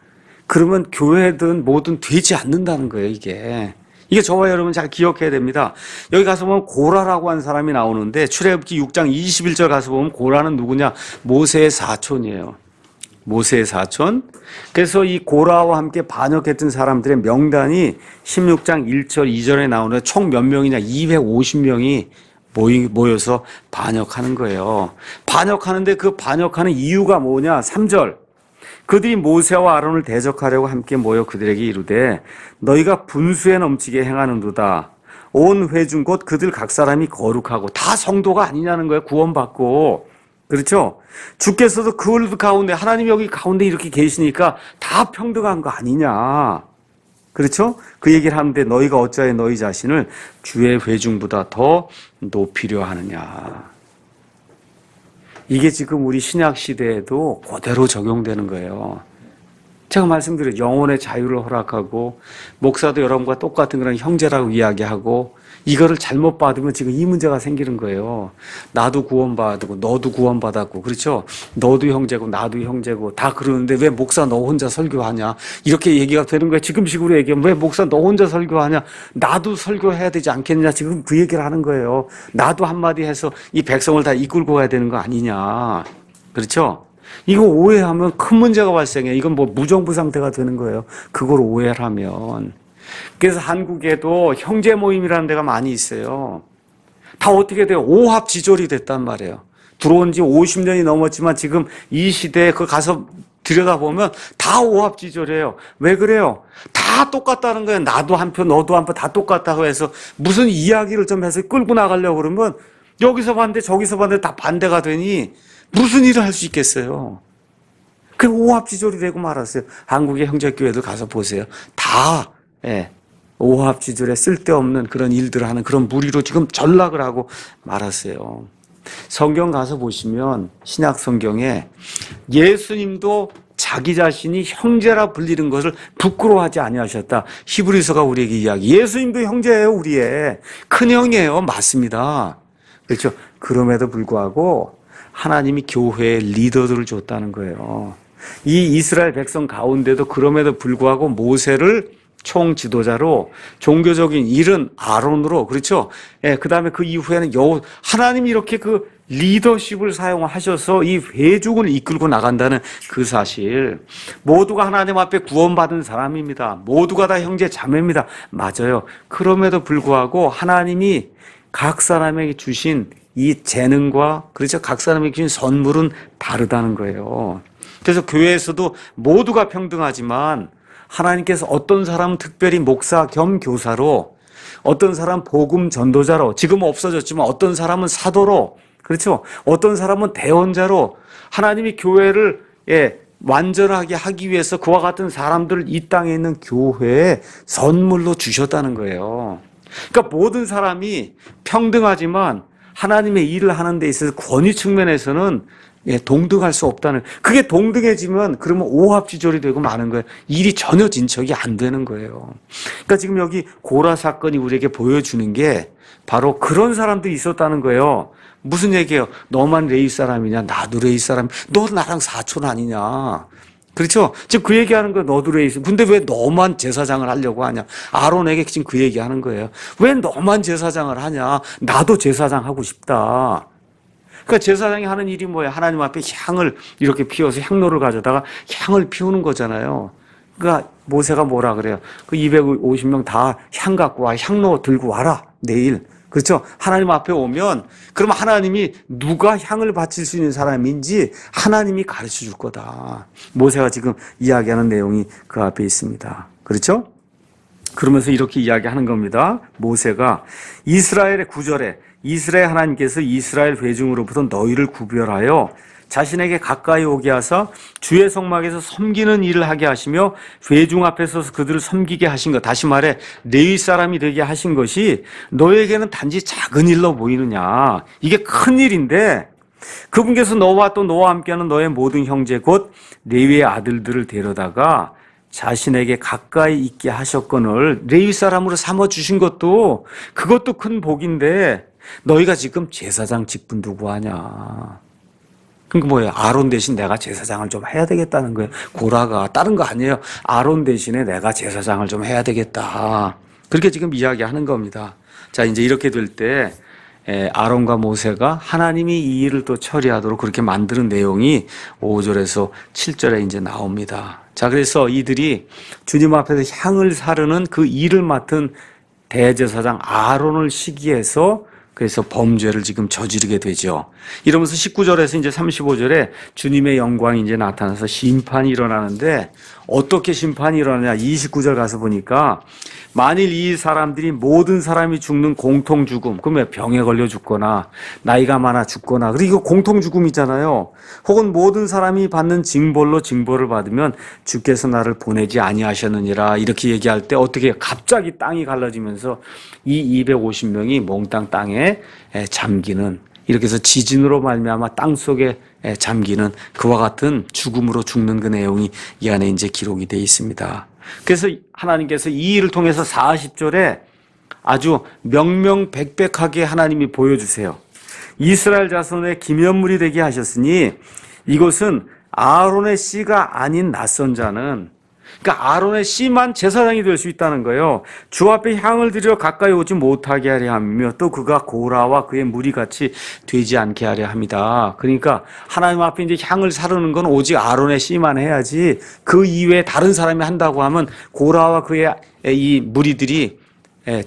그러면 교회든 뭐든 되지 않는다는 거예요, 이게. 이게 저와 여러분 잘 기억해야 됩니다. 여기 가서 보면 고라라고 한 사람이 나오는데 출애굽기 6장 21절 가서 보면 고라는 누구냐? 모세의 사촌이에요. 모세의 사촌. 그래서 이 고라와 함께 반역했던 사람들의 명단이 16장 1절 2절에 나오는데 총 몇 명이냐? 250명이 모여서 반역하는 거예요. 반역하는데 그 반역하는 이유가 뭐냐? 3절. 그들이 모세와 아론을 대적하려고 함께 모여 그들에게 이르되 너희가 분수에 넘치게 행하는도다. 온 회중 곧 그들 각 사람이 거룩하고 다 성도가 아니냐는 거예요. 구원받고. 그렇죠? 주께서도 그 가운데 하나님 여기 가운데 이렇게 계시니까 다 평등한 거 아니냐. 그렇죠? 그 얘기를 하는데 너희가 어찌하여 너희 자신을 주의 회중보다 더 높이려 하느냐. 이게 지금 우리 신약 시대에도 그대로 적용되는 거예요. 제가 말씀드려요. 영혼의 자유를 허락하고 목사도 여러분과 똑같은 그런 형제라고 이야기하고 이거를 잘못 받으면 지금 이 문제가 생기는 거예요. 나도 구원받고 너도 구원받았고 그렇죠? 너도 형제고 나도 형제고 다 그러는데 왜 목사 너 혼자 설교하냐? 이렇게 얘기가 되는 거예요. 지금 식으로 얘기하면 왜 목사 너 혼자 설교하냐? 나도 설교해야 되지 않겠냐? 지금 그 얘기를 하는 거예요. 나도 한마디 해서 이 백성을 다 이끌고 가야 되는 거 아니냐? 그렇죠? 이거 오해하면 큰 문제가 발생해요. 이건 뭐 무정부 상태가 되는 거예요. 그걸 오해를 하면. 그래서 한국에도 형제 모임이라는 데가 많이 있어요. 다 어떻게 돼요? 오합지졸이 됐단 말이에요. 들어온 지 50년이 넘었지만 지금 이 시대에 그 가서 들여다보면 다 오합지졸이에요. 왜 그래요? 다 똑같다는 거예요. 나도 한 표, 너도 한 표 다 똑같다고 해서 무슨 이야기를 좀 해서 끌고 나가려고 그러면 여기서 반대, 저기서 반대 다 반대가 되니 무슨 일을 할 수 있겠어요? 그 오합지졸이 되고 말았어요. 한국의 형제교회들 가서 보세요. 다 오합지졸에 쓸데없는 그런 일들을 하는 그런 무리로 지금 전락을 하고 말았어요. 성경 가서 보시면 신약 성경에 예수님도 자기 자신이 형제라 불리는 것을 부끄러워하지 아니하셨다. 히브리서가 우리에게 이야기. 예수님도 형제예요, 우리의. 큰형이에요. 맞습니다. 그렇죠? 그럼에도 불구하고 하나님이 교회의 리더들을 줬다는 거예요. 이 이스라엘 백성 가운데도 그럼에도 불구하고 모세를 총 지도자로 종교적인 일은 아론으로 그렇죠? 그 다음에 그 이후에는 하나님이 이렇게 그 리더십을 사용하셔서 이 회중을 이끌고 나간다는 그 사실. 모두가 하나님 앞에 구원받은 사람입니다. 모두가 다 형제 자매입니다. 맞아요. 그럼에도 불구하고 하나님이 각 사람에게 주신 이 재능과 그렇죠? 각 사람에게 주신 선물은 다르다는 거예요. 그래서 교회에서도 모두가 평등하지만 하나님께서 어떤 사람은 특별히 목사 겸 교사로, 어떤 사람은 복음 전도자로, 지금은 없어졌지만 어떤 사람은 사도로, 그렇죠? 어떤 사람은 대언자로 하나님이 교회를 완전하게 하기 위해서 그와 같은 사람들을 이 땅에 있는 교회에 선물로 주셨다는 거예요. 그러니까 모든 사람이 평등하지만 하나님의 일을 하는 데 있어서 권위 측면에서는 동등할 수 없다는, 그게 동등해지면 그러면 오합지졸이 되고 마는 거예요. 일이 전혀 진척이 안 되는 거예요. 그러니까 지금 여기 고라 사건이 우리에게 보여주는 게 바로 그런 사람들이 있었다는 거예요. 무슨 얘기예요? 너만 레위 사람이냐? 나도 레위 사람. 너 나랑 사촌 아니냐? 그렇죠? 지금 그 얘기하는 거예요. 너도 레위. 근데 왜 너만 제사장을 하려고 하냐? 아론에게 지금 그 얘기하는 거예요. 왜 너만 제사장을 하냐? 나도 제사장 하고 싶다. 그러니까 제사장이 하는 일이 뭐예요? 하나님 앞에 향을 이렇게 피워서 향로를 가져다가 향을 피우는 거잖아요. 그러니까 모세가 뭐라 그래요? 그 250명 다 향 갖고 와. 향로 들고 와라. 내일. 그렇죠? 하나님 앞에 오면 그러면 하나님이 누가 향을 바칠 수 있는 사람인지 하나님이 가르쳐 줄 거다. 모세가 지금 이야기하는 내용이 그 앞에 있습니다. 그렇죠? 그러면서 이렇게 이야기하는 겁니다. 모세가 이스라엘의 9절에 이스라엘 하나님께서 이스라엘 회중으로부터 너희를 구별하여 자신에게 가까이 오게 하사 주의 성막에서 섬기는 일을 하게 하시며 회중 앞에 서서 그들을 섬기게 하신 것, 다시 말해 레위 사람이 되게 하신 것이 너에게는 단지 작은 일로 보이느냐. 이게 큰 일인데 그분께서 너와 또 너와 함께하는 너의 모든 형제 곧 레위의 아들들을 데려다가 자신에게 가까이 있게 하셨거늘 레위 사람으로 삼아 주신 것도 그것도 큰 복인데 너희가 지금 제사장 직분도 구하냐. 그러니까 뭐예요? 아론 대신 내가 제사장을 좀 해야 되겠다는 거예요. 고라가 다른 거 아니에요. 아론 대신에 내가 제사장을 좀 해야 되겠다. 그렇게 지금 이야기하는 겁니다. 자, 이제 이렇게 될 때 아론과 모세가 하나님이 이 일을 또 처리하도록 그렇게 만드는 내용이 5절에서 7절에 이제 나옵니다. 자, 그래서 이들이 주님 앞에서 향을 사르는 그 일을 맡은 대제사장 아론을 시기해서 그래서 범죄를 지금 저지르게 되죠. 이러면서 19절에서 이제 35절에 주님의 영광이 이제 나타나서 심판이 일어나는데 어떻게 심판이 일어나냐. 29절 가서 보니까 만일 이 사람들이 모든 사람이 죽는 공통 죽음, 그러면 병에 걸려 죽거나 나이가 많아 죽거나, 그리고 공통 죽음이잖아요. 혹은 모든 사람이 받는 징벌로 징벌을 받으면 주께서 나를 보내지 아니하셨느니라 이렇게 얘기할 때 어떻게 갑자기 땅이 갈라지면서 이 250명이 몽땅 땅에 잠기는, 이렇게 해서 지진으로 말미암아 땅 속에 잠기는 그와 같은 죽음으로 죽는 그 내용이 이 안에 이제 기록이 되어 있습니다. 그래서 하나님께서 이 일을 통해서 40절에 아주 명명백백하게 하나님이 보여주세요. 이스라엘 자손의 기념물이 되게 하셨으니 이것은 아론의 씨가 아닌 낯선 자는, 그러니까 아론의 씨만 제사장이 될 수 있다는 거예요. 주 앞에 향을 드려 가까이 오지 못하게 하려 하며 또 그가 고라와 그의 무리같이 되지 않게 하려 합니다. 그러니까 하나님 앞에 이제 향을 사르는 건 오직 아론의 씨만 해야지 그 이외에 다른 사람이 한다고 하면 고라와 그의 이 무리들이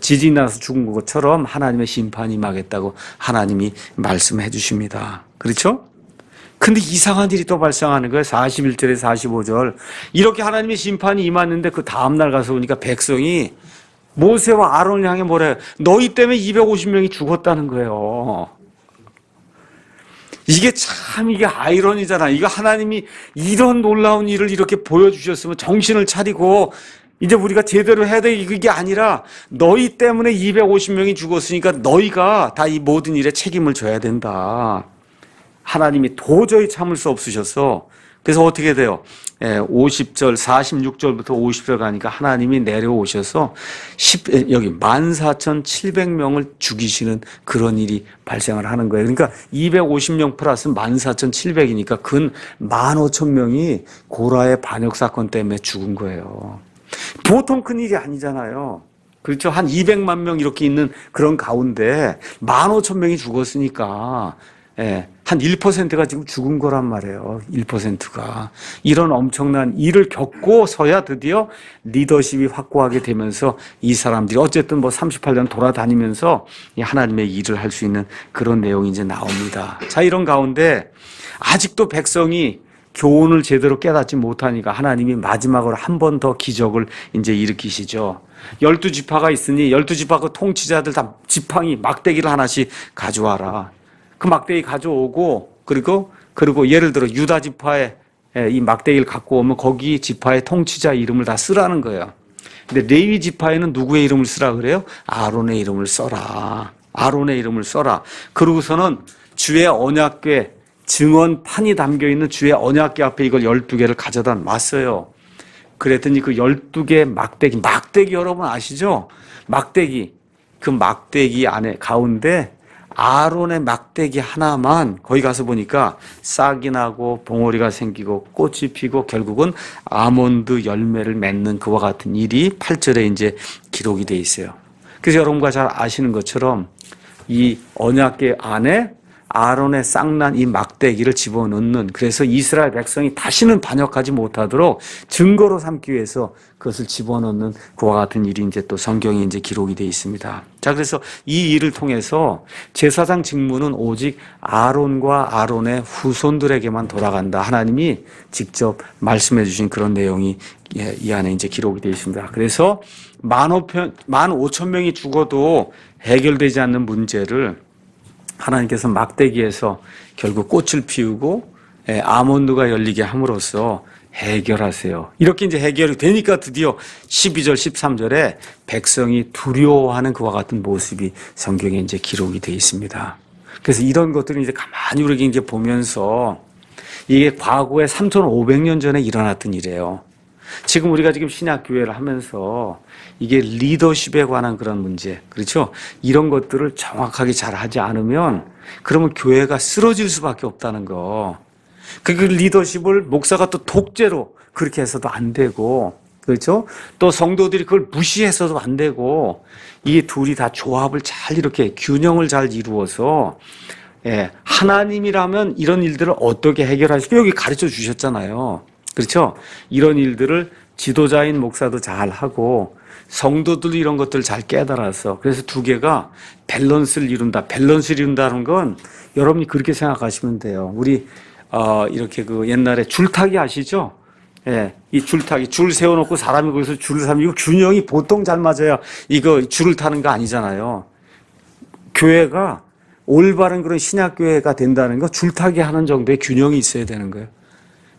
지진이 나서 죽은 것처럼 하나님의 심판이 임하겠다고 하나님이 말씀해 주십니다. 그렇죠? 근데 이상한 일이 또 발생하는 거예요. 41절에 45절. 이렇게 하나님의 심판이 임했는데 그 다음날 가서 보니까 백성이 모세와 아론을 향해 뭐래요? 너희 때문에 250명이 죽었다는 거예요. 이게 참 이게 아이러니잖아. 이거 하나님이 이런 놀라운 일을 이렇게 보여주셨으면 정신을 차리고 이제 우리가 제대로 해야 돼. 이게 아니라 너희 때문에 250명이 죽었으니까 너희가 다 이 모든 일에 책임을 져야 된다. 하나님이 도저히 참을 수 없으셔서 그래서 어떻게 돼요? 50절, 46절부터 50절 가니까 하나님이 내려오셔서 여기 14,700명을 죽이시는 그런 일이 발생을 하는 거예요. 그러니까 250명 플러스 14,700이니까 근 15,000명이 고라의 반역 사건 때문에 죽은 거예요. 보통 큰 일이 아니잖아요. 그렇죠? 한 200만 명 이렇게 있는 그런 가운데 15,000명이 죽었으니까 한 1%가 지금 죽은 거란 말이에요. 1%가. 이런 엄청난 일을 겪고서야 드디어 리더십이 확고하게 되면서 이 사람들이 어쨌든 뭐 38년 돌아다니면서 하나님의 일을 할 수 있는 그런 내용이 이제 나옵니다. 자, 이런 가운데 아직도 백성이 교훈을 제대로 깨닫지 못하니까 하나님이 마지막으로 한 번 더 기적을 이제 일으키시죠. 12지파가 있으니 12지파 그 통치자들 다 지팡이 막대기를 하나씩 가져와라. 그 막대기 가져오고 그리고 예를 들어 유다 지파에 이 막대기를 갖고 오면 거기 지파의 통치자 이름을 다 쓰라는 거예요. 근데 레위 지파에는 누구의 이름을 쓰라 그래요? 아론의 이름을 써라. 아론의 이름을 써라. 그러고서는 주의 언약궤 증언판이 담겨있는 주의 언약궤 앞에 이걸 12개를 가져다 놨어요. 그랬더니 그 12개 막대기 여러분 아시죠? 막대기. 그 막대기 안에 가운데 아론의 막대기 하나만 거기 가서 보니까 싹이 나고 봉오리가 생기고 꽃이 피고 결국은 아몬드 열매를 맺는 그와 같은 일이 8절에 이제 기록이 돼 있어요. 그래서 여러분과 잘 아시는 것처럼 이 언약궤 안에 아론의 싹난 이 막대기를 집어넣는, 그래서 이스라엘 백성이 다시는 반역하지 못하도록 증거로 삼기 위해서 그것을 집어넣는 그와 같은 일이 이제 또 성경에 이제 기록이 되어 있습니다. 자, 그래서 이 일을 통해서 제사장 직무는 오직 아론과 아론의 후손들에게만 돌아간다. 하나님이 직접 말씀해 주신 그런 내용이 이 안에 이제 기록이 되어 있습니다. 그래서 15,000명이 죽어도 해결되지 않는 문제를 하나님께서 막대기에서 결국 꽃을 피우고 아몬드가 열리게 함으로써 해결하세요. 이렇게 이제 해결이 되니까 드디어 12절, 13절에 백성이 두려워하는 그와 같은 모습이 성경에 이제 기록이 되어 있습니다. 그래서 이런 것들을 이제 가만히 우리가 이제 보면서 이게 과거에 3,500년 전에 일어났던 일이에요. 지금 우리가 지금 신약교회를 하면서 이게 리더십에 관한 그런 문제, 그렇죠? 이런 것들을 정확하게 잘 하지 않으면 그러면 교회가 쓰러질 수밖에 없다는 거. 그 리더십을 목사가 또 독재로 그렇게 해서도 안 되고, 그렇죠? 또 성도들이 그걸 무시해서도 안 되고, 이게 둘이 다 조합을 잘 이렇게 균형을 잘 이루어서, 예, 하나님이라면 이런 일들을 어떻게 해결하실까? 여기 가르쳐 주셨잖아요. 그렇죠? 이런 일들을 지도자인 목사도 잘 하고, 성도들도 이런 것들을 잘 깨달아서, 그래서 두 개가 밸런스를 이룬다. 밸런스를 이룬다는 건 여러분이 그렇게 생각하시면 돼요. 우리, 이렇게 그 옛날에 줄타기 아시죠? 예, 이 줄타기, 줄 세워놓고 사람이 거기서 줄을 타면 이거 균형이 보통 잘 맞아야 이거 줄을 타는 거 아니잖아요. 교회가 올바른 그런 신약교회가 된다는 거 줄타기 하는 정도의 균형이 있어야 되는 거예요.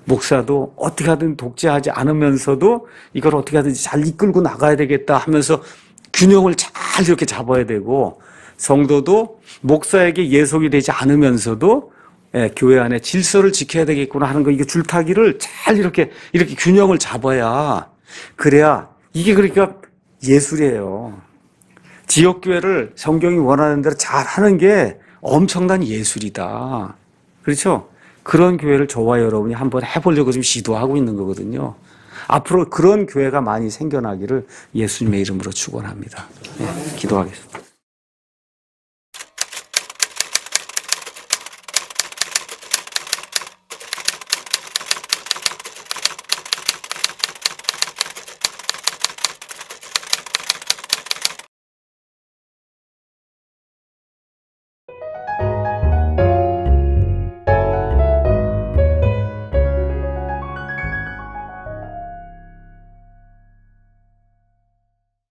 목사도 어떻게 하든 독재하지 않으면서도 이걸 어떻게 하든지 잘 이끌고 나가야 되겠다 하면서 균형을 잘 이렇게 잡아야 되고, 성도도 목사에게 예속이 되지 않으면서도 교회 안에 질서를 지켜야 되겠구나 하는 거, 이게 줄타기를 잘 이렇게 균형을 잡아야, 그래야 이게 그러니까 예술이에요. 지역교회를 성경이 원하는 대로 잘 하는 게 엄청난 예술이다. 그렇죠? 그런 교회를 저와 여러분이 한번 해보려고 지금 시도하고 있는 거거든요. 앞으로 그런 교회가 많이 생겨나기를 예수님의 이름으로 축원합니다. 네, 기도하겠습니다.